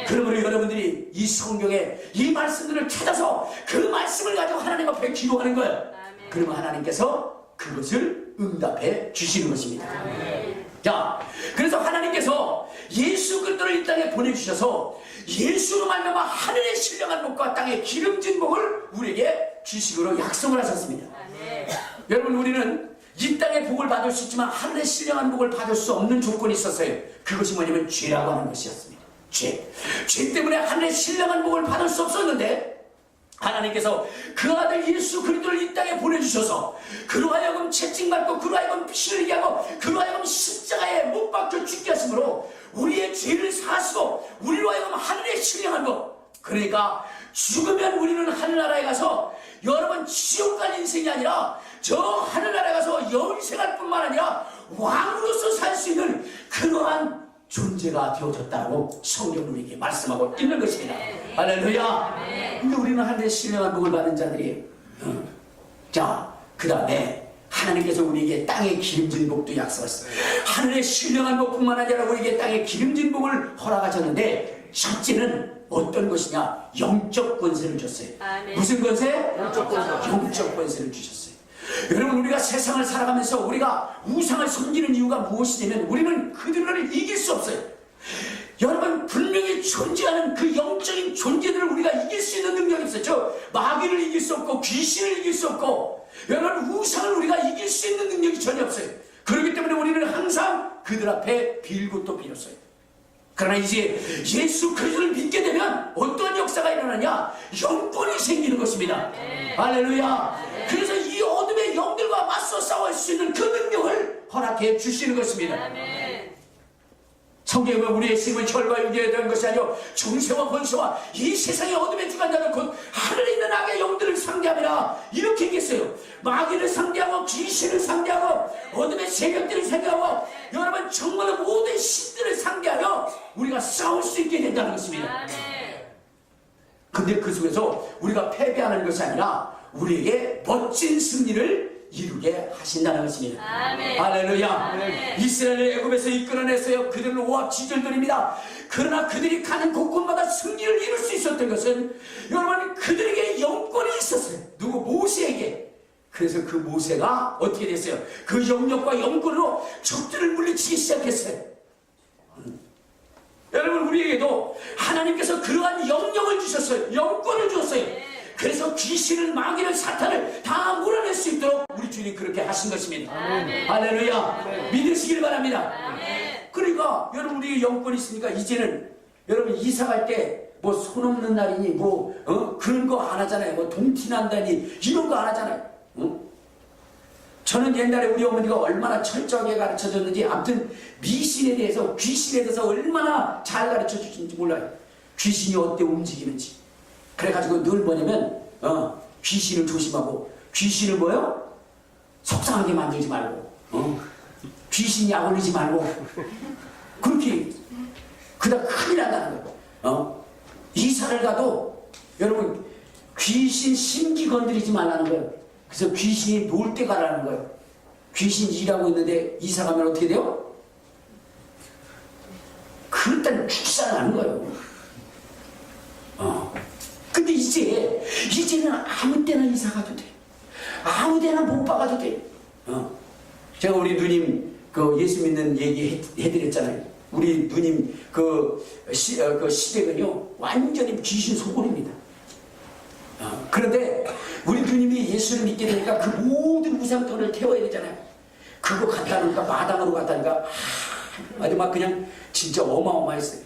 S1: 그러므로 여러분들이 이 성경에 이 말씀들을 찾아서 그 말씀을 가지고 하나님 앞에 기도하는 거예요. 그러면 하나님께서 그것을 응답해 주시는 것입니다. 자, 그래서 하나님께서 예수 그리스도를 이 땅에 보내주셔서 예수로 말미암아 하늘의 신령한 복과 땅의 기름진 복을 우리에게 주시기로 약속을 하셨습니다. 여러분, 우리는 이 땅의 복을 받을 수 있지만 하늘의 신령한 복을 받을 수 없는 조건이 있었어요. 그것이 뭐냐면 죄라고 하는 것이었습니다. 죄 때문에 하늘의 신령한 복을 받을 수 없었는데 하나님께서 그 아들 예수 그리스도를 이 땅에 보내주셔서 그로 하여금 채찍맞고 그로 하여금 피를 흘리게 하고 그로 하여금 십자가에 못 박혀 죽게 하심으로 우리의 죄를 사하시고 우리로 하여금 하늘의 신령한 것, 그러니까 죽으면 우리는 하늘나라에 가서 여러분 지옥 갈 인생이 아니라 저 하늘나라에 가서 영생할 뿐만 아니라 왕으로서 살 수 있는 그러한 존재가 되어졌다고 성경은 우리에게 말씀하고 있는 것입니다. 할렐루야. 근데 우리는 하늘의 신령한 복을 받은 자들이에요. 자, 그 다음에 하나님께서 우리에게 땅의 기름진 복도 약속하셨어요. 하늘의 신령한 복뿐만 아니라 우리에게 땅의 기름진 복을 허락하셨는데 첫째는 어떤 것이냐? 영적 권세를 줬어요. 무슨 권세? 영적 권세를 주셨어요. 여러분, 우리가 세상을 살아가면서 우리가 우상을 섬기는 이유가 무엇이냐면 우리는 그들을 이길 수 없어요. 여러분, 분명히 존재하는 그 영적인 존재들을 우리가 이길 수 있는 능력이 있어요. 저 마귀를 이길 수 없고 귀신을 이길 수 없고 여러분 우상을 우리가 이길 수 있는 능력이 전혀 없어요. 그렇기 때문에 우리는 항상 그들 앞에 빌고 또 빌었어요. 그러나 이제 예수 그리스도를 믿게 되면 어떤 역사가 일어나냐? 영권이 생기는 것입니다. 할렐루야. 그래서 이 어둠의 영들과 맞서 싸울 수 있는 그 능력을 허락해 주시는 것입니다. 성경은 우리의 힘은 혈과 육에 대한 것이 아니요 중세와 권세와 이 세상의 어둠의 주관자들 곧 하늘에 있는 악의 영들을 상대함이라 이렇게 얘기했어요. 마귀를 상대하고 귀신을 상대하고 어둠의 세력들을 상대하고 여러분 정말 모든 신들을 상대하여 우리가 싸울 수 있게 된다는 것입니다. 근데 그 속에서 우리가 패배하는 것이 아니라 우리에게 멋진 승리를 이루게 하신다는 것입니다. 할렐루야. 이스라엘을 애굽에서 이끌어냈어요. 그들은 오합 지졸들입니다. 그러나 그들이 가는 곳곳마다 승리를 이룰 수 있었던 것은 여러분 그들에게 영권이 있었어요. 누구? 모세에게. 그래서 그 모세가 어떻게 됐어요? 그 영역과 영권으로 적들을 물리치기 시작했어요. 여러분, 우리에게도 하나님께서 그러한 영역을 주셨어요. 영권을 주었어요. 그래서 귀신을, 마귀를, 사탄을 다 몰아낼 수 있도록 우리 주님 그렇게 하신 것입니다. 할렐루야. 믿으시길 바랍니다. 그러니까 여러분 우리의 영권이 있으니까 이제는 여러분 이사갈 때 뭐 손 없는 날이니 뭐 그런 거 안 하잖아요. 뭐 동티 난다니 이런 거 안 하잖아요. 저는 옛날에 우리 어머니가 얼마나 철저하게 가르쳐줬는지 아무튼 미신에 대해서 귀신에 대해서 얼마나 잘 가르쳐 주시는지 몰라요. 귀신이 어때 움직이는지. 그래가지고 늘 뭐냐면 귀신을 조심하고 귀신을 뭐요? 속상하게 만들지 말고 귀신 약 올리지 말고 그렇게 그다 큰일 난다는 거예요. 이사를 가도 여러분 귀신 심기 건드리지 말라는 거예요. 그래서 귀신이 놀 때 가라는 거예요. 귀신이 일하고 있는데 이사 가면 어떻게 돼요? 그딴 축사를 하는 거예요. 근데 이제는 아무 때나 이사 가도 돼. 아무 데나 못 박아도 돼. 제가 우리 누님 그 예수 믿는 얘기 해드렸잖아요. 우리 누님 그 시댁은요 완전히 귀신 소굴입니다. 그런데 우리 누님이 예수를 믿게 되니까 그 모든 우상들을 태워야 되잖아요. 그거 갖다 놓으니까 마당으로 갖다 놓으니까 아주 막 그냥 진짜 어마어마했어요.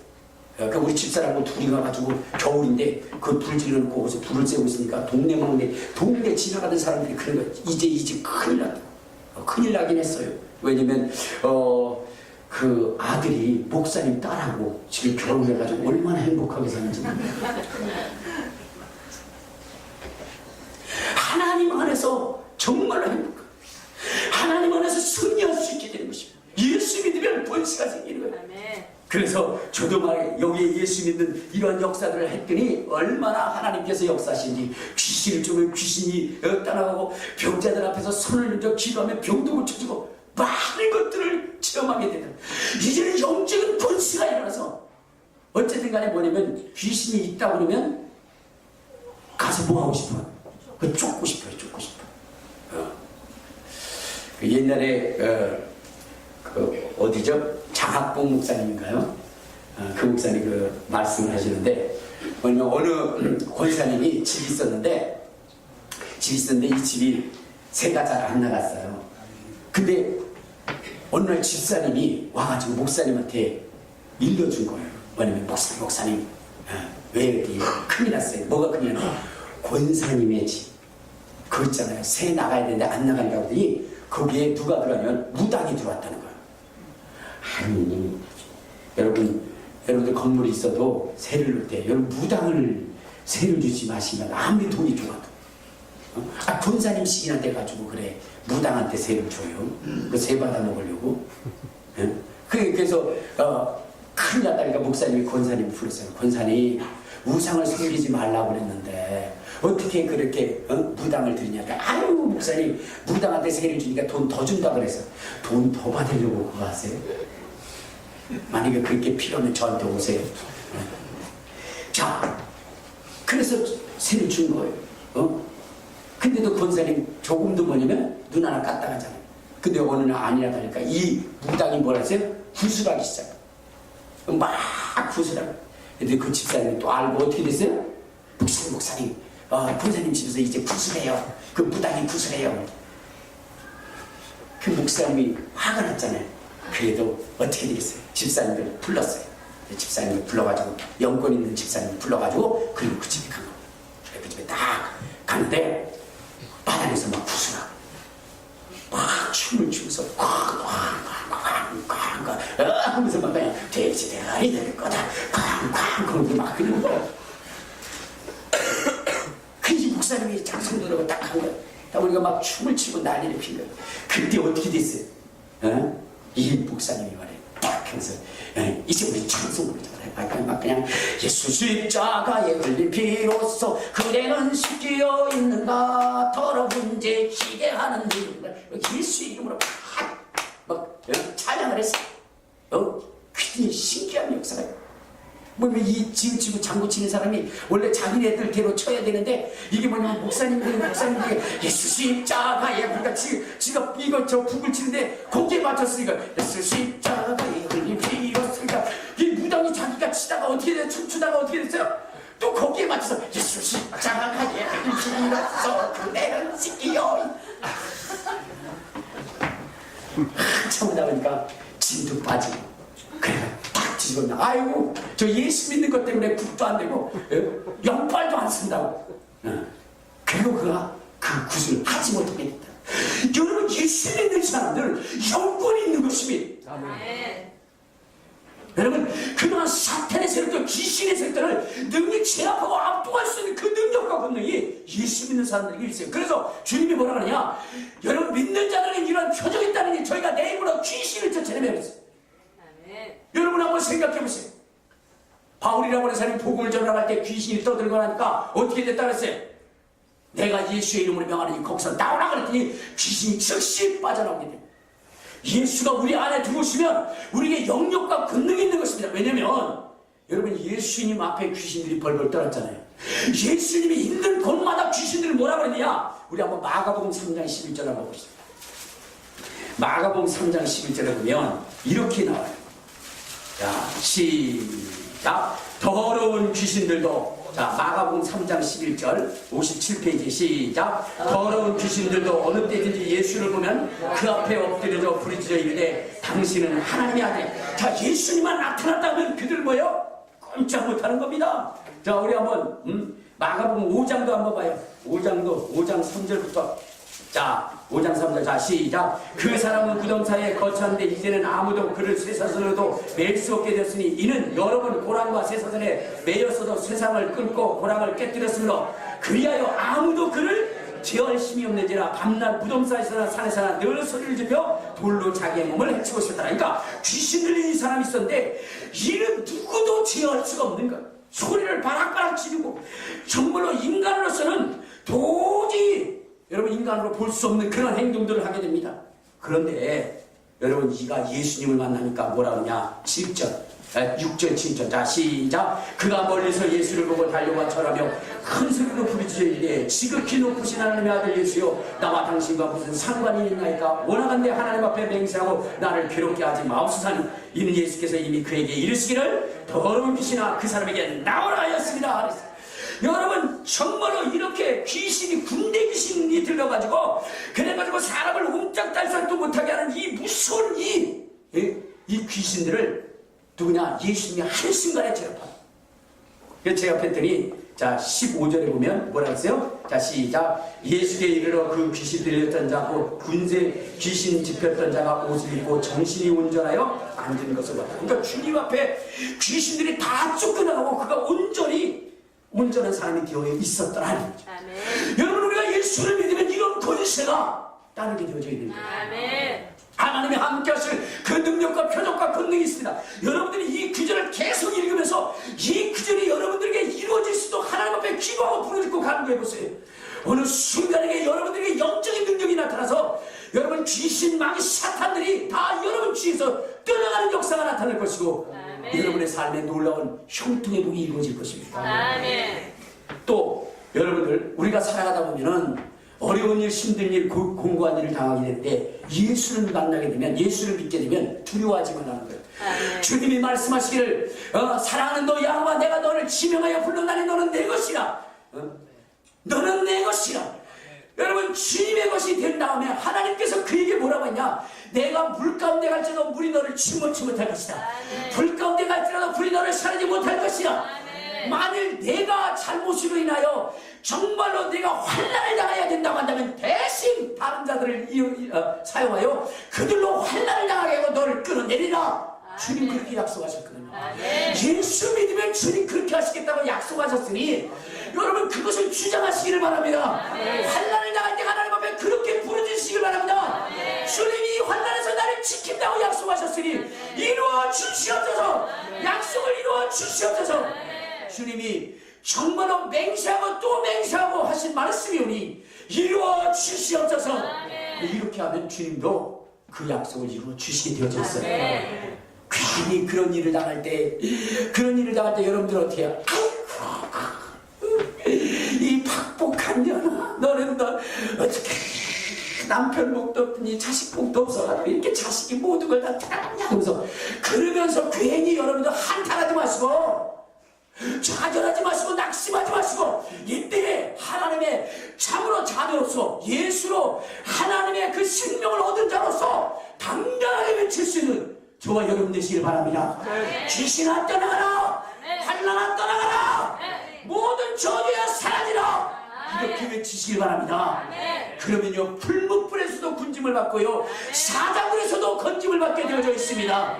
S1: 그러니까 우리 집사람하고 둘이 가가지고 겨울인데 그 불 질러놓고 거기서 불을 쐬고 있으니까 동네 지나가는 사람들이 그런 거야. 이제 큰일 났다. 큰일 나긴 했어요. 왜냐면 그 아들이 목사님 딸하고 지금 결혼해가지고 얼마나 행복하게 사는지. 하나님 안에서 정말로 행복해. 하나님 안에서 승리할 수 있게 되는 것입니다. 예수 믿으면 번시가 생기는 거예요. 그래서 저도 막 여기에 예수 믿는 이런 역사들을 했더니 얼마나 하나님께서 역사하신지, 귀신을 쫓으면 귀신이 떠나가고 병자들 앞에서 손을 들어 기도하면 병도 고쳐지고 많은 것들을 체험하게 된다. 이제는 영적인 번시가 일어나서 어쨌든 간에 뭐냐면 귀신이 있다고 그러면 가서 뭐 하고 싶어? 쫓고 싶어요. 쫓고 싶어. 그 옛날에 어디죠? 장학봉 목사님인가요? 그 목사님 그 말씀을 하시는데 뭐냐면 어느 권사님이 집이 있었는데 이 집이 새가 잘 안 나갔어요. 근데 어느 날 집사님이 와가지고 목사님한테 일러준 거예요. 뭐냐면 목사님 왜 이렇게 큰일 났어요? 뭐가 큰일 났어요? 권사님의 집 그거 있잖아요. 새 나가야 되는데 안 나간다고 하더니 거기에 누가 들어가면 무당이 들어왔다는 거예요. 아니 여러분들 건물이 있어도 세를 넣을 때 여러분 무당을 세를 주지 마시면 아무리 돈이 좋아도 권사님 시기나 돼가지고 그래 무당한테 세를 줘요. 그 세 받아 먹으려고. 그래서 큰일 났다니까 목사님이 권사님 불렀어요. 권사님 우상을 섬기지 말라고 그랬는데 어떻게 그렇게 무당을 드리냐. 아유 목사님 무당한테 세를 주니까 돈 더 준다 그래서 돈 더 받으려고 그거 하세요? 만약에 그렇게 필요하면 저한테 오세요. 자 그래서 세를 준 거예요. 근데도 권사님 조금도 뭐냐면 눈 하나 깠다 가잖아요. 근데 어느 날 아니라 다니까 이 무당이 뭐라 했어요? 구슬하기 시작해요. 막 구슬하고. 근데 그 집사님이 또 알고 어떻게 됐어요? 목사님 권사님 집에서 이제 구슬해요. 그 무당이 구슬해요. 그 목사님이 화가 났잖아요. 그래도 어떻게 되겠어요? 집사님을 불렀어요. 집사님을 불러가지고 영권 있는 집사님을 불러가지고 그리고 그 집에 간 거예요. 그 집에 딱 가는데 바닥에서 막 구슬하고 막 춤을 추면서 쾅쾅쾅쾅쾅 하면서 막 그냥 돼지 대가리 될 거다 쾅쾅 그러고 막 그러는 거예요. 그 목사님이 장성도라고 딱 한 거예요. 우리가 막 춤을 추고 난리를 핀 거예요. 그때 어떻게 됐어요? 이 목사님이 말해요. 딱 하면서 이제 우리 찬송으로 막 그냥 예수 십자가에 흘린 피로써 그대는 씻겨 있는가 더러운 죄 희게 하는 이름과 예수 이름으로 막 찬양을 했어요. 굉장히 신기한 역사예요. 뭐냐면 이 지우치고 장구 치는 사람이 원래 자기네들 대로 쳐야 되는데 이게 뭐냐면 목사님들이 예수 십자가에 그러니까 지가 이거 저 북을 치는데 거기에 맞췄으니까 예수 십자가에 흘린 피로쓰니까 이 무당이 자기가 치다가 어떻게 됐어요? 춤추다가 어떻게 됐어요? 또 거기에 맞춰서 예수 십자가에 흘린 피로써 그대는 씻기요. 한참 하다 보니까 진도 빠지고 그래 딱 뒤집었나. 아이고 저 예수 믿는 것 때문에 국도 안 되고 영빨도 안 쓴다고. 그리고 그가 그 구슬을 하지 못하게 됐다. 여러분 예수 믿는 사람들은 영권이 있는 것입니다. 아멘. 여러분 그동안 사탄의 세력들 귀신의 세력들을 능히 제압하고 압도할 수 있는 그 능력과 권능이 예수 믿는 사람들에게 있어요. 그래서 주님이 뭐라 그러냐, 여러분 믿는 자들은 이런 표적이 있다는 게 저희가 내 입으로 귀신을 쫓아내며 그랬어요. 여러분 한번 생각해 보세요. 바울이라고 하는 사람이 복음을 전하할 때 귀신이 떠들고 나니까 어떻게 됐다 그랬어요? 내가 예수의 이름으로 명하니 거기서 나오라 그랬더니 귀신이 즉시 빠져나오게 돼요. 예수가 우리 안에 들어오시면 우리에게 영역과 권능이 있는 것입니다. 왜냐면 여러분 예수님 앞에 귀신들이 벌벌 떨었잖아요. 예수님이 있는 곳마다 귀신들이 뭐라 그러느냐, 우리 한번 마가복음 3장 11절 한번 보시죠. 마가복음 3장 11절에 보면 이렇게 나와요. 자, 시작. 더러운 귀신들도, 자, 마가복음 3장 11절 57페이지 시작. 더러운 귀신들도 어느 때든지 예수를 보면 그 앞에 엎드려져 부르짖어 이르되 당신은 하나님의 아들. 자, 예수님만 나타났다면 그들 뭐예요? 꼼짝 못하는 겁니다. 자, 우리 한번 마가복음 5장도 한번 봐요. 5장 3절부터. 자, 5장 3절. 자, 시작. 그 사람은 무덤사에 거처한데 이제는 아무도 그를 쇠사슬로도 맬 수 없게 되었으니 이는 여러 번 고랑과 쇠사슬에 매였어도 쇠상을 끊고 고랑을 깨뜨렸으므로 그리하여 아무도 그를 제어할 힘이 없는지라 밤낮 무덤사에서나 산에서나 늘 소리를 지며 돌로 자기의 몸을 해치고 있었더라. 그러니까 귀신 들린 이 사람이 있었는데 이는 누구도 제어할 수가 없는 거야. 소리를 바락바락 지르고 정말로 인간으로서는 도저히 여러분 인간으로 볼 수 없는 그런 행동들을 하게 됩니다. 그런데 여러분 이가 예수님을 만나니까 뭐라 그러냐. 7절 6절 7절. 자, 시작. 그가 멀리서 예수를 보고 달려와 절하며 큰 소리로 부르짖으되 지극히 높으신 하나님의 아들 예수여 나와 당신과 무슨 상관이 있나이까. 원하건대 하나님 앞에 맹세하고 나를 괴롭게 하지 마옵소서니 이는 예수께서 이미 그에게 이르시기를 더러운 빛이나 그 사람에게 나오라 하였습니다. 그랬어요. 여러분 정말로 이렇게 귀신이 군대 귀신이 들려가지고 그래가지고 사람을 옴짝달싹도 못하게 하는 이 무서운 이 귀신들을 누구냐? 예수님이 한순간에 제압합니다. 그래서 제압했더니 자 15절에 보면 뭐라 했어요? 자 시작. 예수께 이르러 그 귀신 들렸던 자고 군세 귀신 집혔던 자가 옷을 입고 정신이 온전하여 앉은 것을 봤다. 그러니까 주님 앞에 귀신들이 다 쫓겨나가고 그가 온전한 사람이 되어 있었더라는 거죠. 여러분 우리가 예수를 믿으면 이런 권세가 따르게 되어져 있는 거예요.
S3: 아멘.
S1: 하나님이 함께 하실 그 능력과 표적과 권능이 있습니다. 여러분들이 이 구절을 계속 읽으면서 이 구절이 여러분들에게 이루어질 수도 하나님 앞에 기도하고 부르짖고 간구해 보세요. 어느 순간에 여러분들에게 영적인 능력이 나타나서 여러분 귀신 마귀 사탄들이 다 여러분 주위에서 떠나가는 역사가 나타날 것이고
S3: 아멘.
S1: 여러분의 삶에 놀라운 형통의 복이 이루어질 것입니다.
S3: 아멘.
S1: 또 여러분들 우리가 살아가다 보면은 어려운 일, 힘든 일, 공고한 일을 당하게 되는데 예수를 만나게 되면 예수를 믿게 되면 두려워하지 말라는 거예요.
S3: 아멘.
S1: 주님이 말씀하시기를 사랑하는 너 야곱아 내가 너를 지명하여 불렀나니 너는 내 것이라. 너는 내 것이라. 여러분 주님의 것이 된 다음에 하나님께서 그에게 뭐라고 했냐. 내가 물 가운데 갈지라도 물이 너를 침몰치 못할 것이다.
S3: 아멘.
S1: 불 가운데 갈지라도 불이 너를 사르지 못할 것이다.
S3: 아멘.
S1: 만일 내가 잘못으로 인하여 정말로 내가 환난을 당해야 된다고 한다면 대신 다른 자들을 사용하여 그들로 환난을 당하게 하고 너를 끌어내리라. 주님 그렇게 약속하셨거든요. 예수 믿으면 주님 그렇게 하시겠다고 약속하셨으니 여러분 그것을 주장하시기를 바랍니다. 환난을 당할 때 하나님 앞에 그렇게 부르짖으시길 바랍니다. 주님이 환난에서 나를 지킨다고 약속하셨으니 이루어 주시옵소서. 약속을 이루어 주시옵소서. 주님이 정말로 맹세하고 또 맹세하고 하신 말씀이오니 이루어 주시옵소서. 이렇게 하면 주님도 그 약속을 이루어 주시게 되어졌어요. 괜히 그런 일을 당할 때 여러분들 어떻게 해요? 이 박복한 년아 너는 어떻게 남편 복도 없더니 자식 복도 없어가지고 이렇게 자식이 모든 걸 다 태어나냐 하면서 그러면서 괜히 여러분들 한탄하지 마시고 좌절하지 마시고 낙심하지 마시고 이때에 하나님의 참으로 자녀로서 예수로 하나님의 그 생명을 얻은 자로서 당당하게 외칠 수 있는 저와 여러분 되시길 바랍니다. 귀신아 떠나가라. 환난아 떠나가라. 모든 저주야 사라지라. 이렇게 외치시길 바랍니다. 그러면요 풀무불에서도 군짐을 받고요 사자굴에서도 건짐을 받게 되어져 있습니다.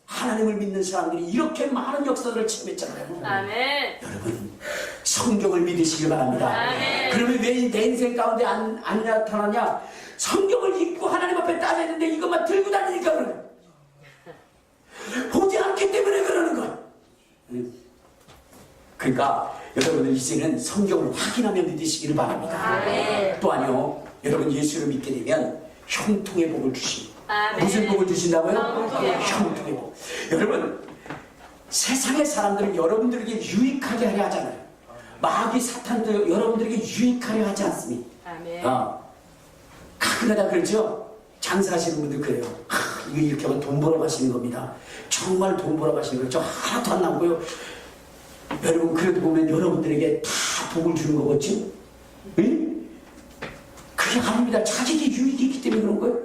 S1: 하나님을 믿는 사람들이 이렇게 많은 역사들을 체험했잖아요.
S3: 아멘.
S1: 여러분 성경을 믿으시길 바랍니다.
S3: 아멘.
S1: 그러면 왜 내 인생 가운데 안 나타나냐? 성경을 읽고 하나님 앞에 따져야 되는데 이것만 들고 다니니까 그러는 거예요. 보지 않기 때문에 그러는 거예요. 그러니까 여러분들 이제는 성경을 확인하며 믿으시기를 바랍니다.
S3: 아멘.
S1: 또한요 여러분 예수를 믿게 되면 형통의 복을 주십니다.
S3: 아멘.
S1: 무슨 복을 주신다고요?
S3: 형통의 복.
S1: 형통의 복. 여러분 세상의 사람들은 여러분들에게 유익하게 하려 하잖아요. 마귀 사탄도 여러분들에게 유익하려 하지 않습니까?
S3: 아멘.
S1: 가끔가다 그러죠. 장사하시는 분들 그래요. 이거 이렇게 하면 돈 벌어 가시는 겁니다. 정말 돈 벌어 가시는 거예요. 저 하나도 안 남고요. 여러분 그래도 보면 여러분들에게 다 복을 주는 거겠죠? 응? 그게 아닙니다. 자기에게 유익이 있기 때문에 그런 거예요.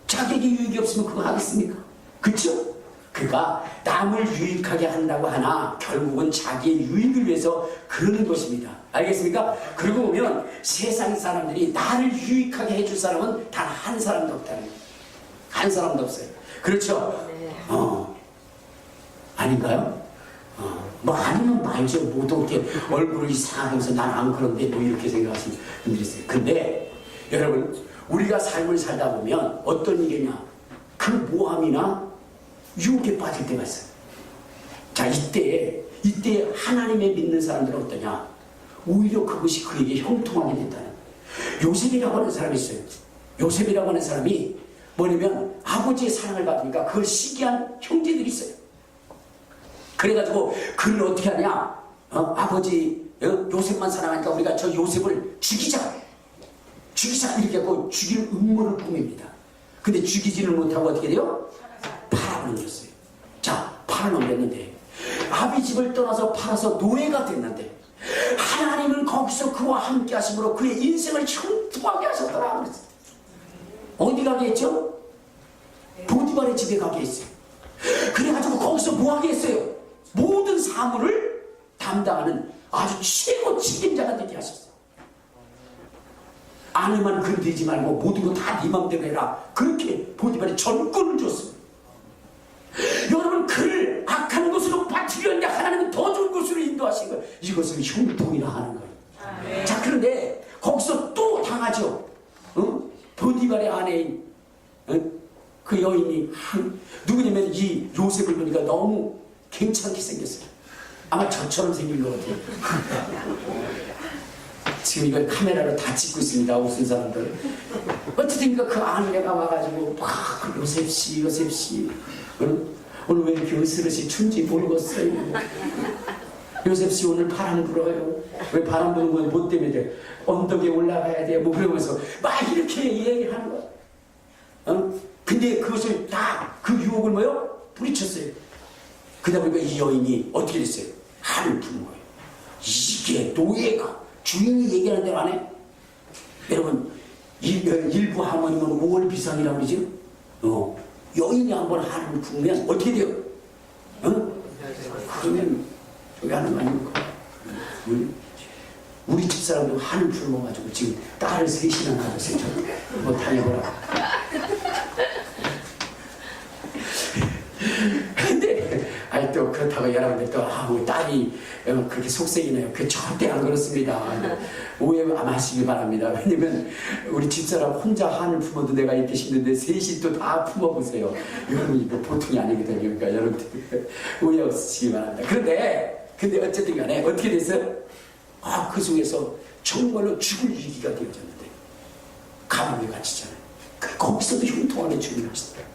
S1: 자기에게 유익이 없으면 그거 하겠습니까? 그렇죠? 그가 남을 유익하게 한다고 하나 결국은 자기의 유익을 위해서 그러는 것입니다. 알겠습니까? 그러고 보면 세상 사람들이 나를 유익하게 해줄 사람은 단 한 사람도 없다는 거예요. 한 사람도 없어요. 그렇죠? 아닌가요? 뭐 아니면 말죠. 모두 이렇게 얼굴을 이상하면서 난 안 그런데 뭐 이렇게 생각하시는 분들이 있어요. 근데 여러분 우리가 삶을 살다 보면 어떤 일이냐, 그 모함이나 유혹에 빠질 때가 있어요. 자, 이때 하나님의 믿는 사람들은 어떠냐? 오히려 그것이 그에게 형통하게 된다는. 요셉이라고 하는 사람이 있어요. 요셉이라고 하는 사람이 뭐냐면 아버지의 사랑을 받으니까 그걸 시기한 형제들이 있어요. 그래가지고 그를 어떻게 하냐? 아버지 요셉만 사랑하니까 우리가 저 요셉을 죽이자 이렇게 하고 죽일 음모를 꾸밉니다. 근데 죽이지를 못하고 어떻게 돼요? 팔아넘겼어요. 자, 팔아넘겼는데 아비 집을 떠나서 팔아서 노예가 됐는데 하나님은 거기서 그와 함께 하심으로 그의 인생을 형통하게 하셨더라 그랬어요. 어디 가게 했죠? 보디발의 집에 가게 했어요. 그래가지고 거기서 뭐 하게 했어요? 모든 사물을 담당하는 아주 최고 책임자가 되게 하셨어요. 아내만 건드리지 말고 모든 거 다 네 맘대로 해라. 그렇게 보디발이 전권을 줬습니다. 여러분 그를 악한 곳으로 빠뜨렸는데 하나님은 더 좋은 곳으로 인도하신 거예요. 이것을 형통이라 하는 거예요. 자, 그런데 거기서 또 당하죠. 보디발의 아내인 그 여인이 누구냐면 이 요셉을 보니까 너무 괜찮게 생겼어요. 아마 저처럼 생긴 것 같아요. 지금 이걸 카메라로 다 찍고 있습니다. 웃은 사람들. 어쨌든 그 아내가 와가지고 막 요셉씨 오늘 왜 이렇게 으스러시 춘지 모르겠어요. 요셉씨 오늘 바람 불어요. 왜 바람 부는 건 뭐 때문에 돼? 언덕에 올라가야 돼. 뭐 그러면서 막 이렇게 얘기하는 거야. 근데 그것을 다 그 유혹을 뭐요? 부리쳤어요. 그러다 보니까 이 여인이 어떻게 됐어요? 한을 푸는 거예요. 이게 노예가 주인이 얘기하는 대로 안 해? 여러분 일부 하모니는 5월 비상이라고 그러죠? 여인이 한번 한을 풀면 어떻게 돼요? 그러면 저기 하는 거 아닙니까? 우리 집사람도 한을 풀어가지고 지금 딸을 셋이나 낳았어요. 뭐 다녀보라. 근데 아니 또 그렇다고 여러분들 또 우리 딸이 그렇게 속색이 나요. 그 절대 안 그렇습니다. 오해 안 하시기 바랍니다. 왜냐면 우리 집사람 혼자 한을 품어도 내가 이렇게 힘든데 셋이 또 다 품어보세요. 여러분이 뭐 보통이 아니거든요. 그러니까 여러분들 오해 없으시기 바랍니다. 근데 어쨌든 간에 어떻게 됐어요? 그 속에서 정말로 죽을 위기가 되어졌는데 감옥에 갇히잖아요. 거기서도 형통하게 죽임을 하시더라고요.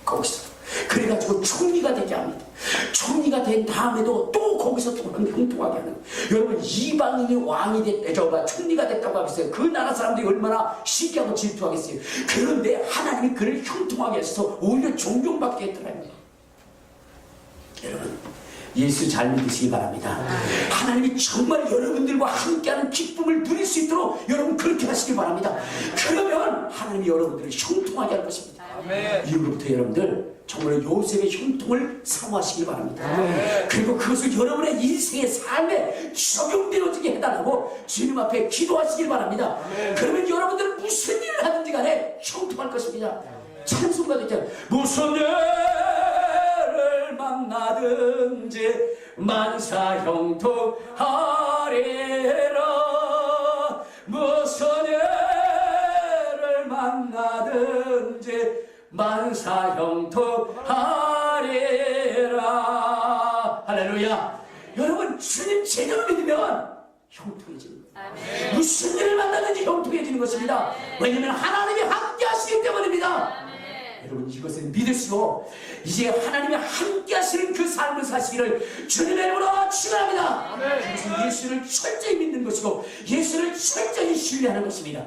S1: 거기서 그래가지고 총리가 되게 합니다. 총리가 된 다음에도 또 거기서 또 형통하게 하는. 여러분 이방인이 왕이 총리가 됐다고 하겠어요. 그 나라 사람들이 얼마나 시기하고 질투하겠어요. 그런데 하나님이 그를 형통하게 해서 오히려 존경받게 했더라고요. 여러분 예수 잘 믿으시기 바랍니다. 하나님이 정말 여러분들과 함께하는 기쁨을 누릴 수 있도록 여러분 그렇게 하시기 바랍니다. 그러면 하나님이 여러분들을 형통하게 할 것입니다. 이후로부터 여러분들 정말 요셉의 형통을 사모하시기 바랍니다. 그리고 그것을 여러분의 인생의 삶에 적용되어지게 해달라고 주님 앞에 기도하시길 바랍니다. 그러면 여러분들은 무슨 일을 하든지 간에 형통할 것입니다. 찬송가도 있잖아요. 무슨 일을 만나든지 만사 형통하리라. 무슨 일을 만나든지 만사 형통하리라. 할렐루야. 여러분 주님 제대로 믿으면 형통해지는 거예요. 무슨 일을 만나든지 형통해지는 것입니다. 왜냐하면 하나님이 함께 하시기 때문입니다. 여러분 이것을 믿으시고 이제 하나님이 함께 하시는 그 삶을 사시기를 주님의 이름으로 축원합니다. 그래서 예수를 철저히 믿는 것이고 예수를 철저히 신뢰하는 것입니다.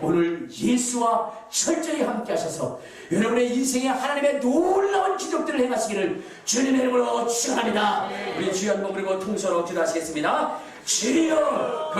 S1: 오늘 예수와 철저히 함께 하셔서 여러분의 인생에 하나님의 놀라운 기적들을 행하시기를 주님의 이름으로 축원합니다. 우리 주여 한번 그리고 통성으로 기도하시겠습니다. 주여.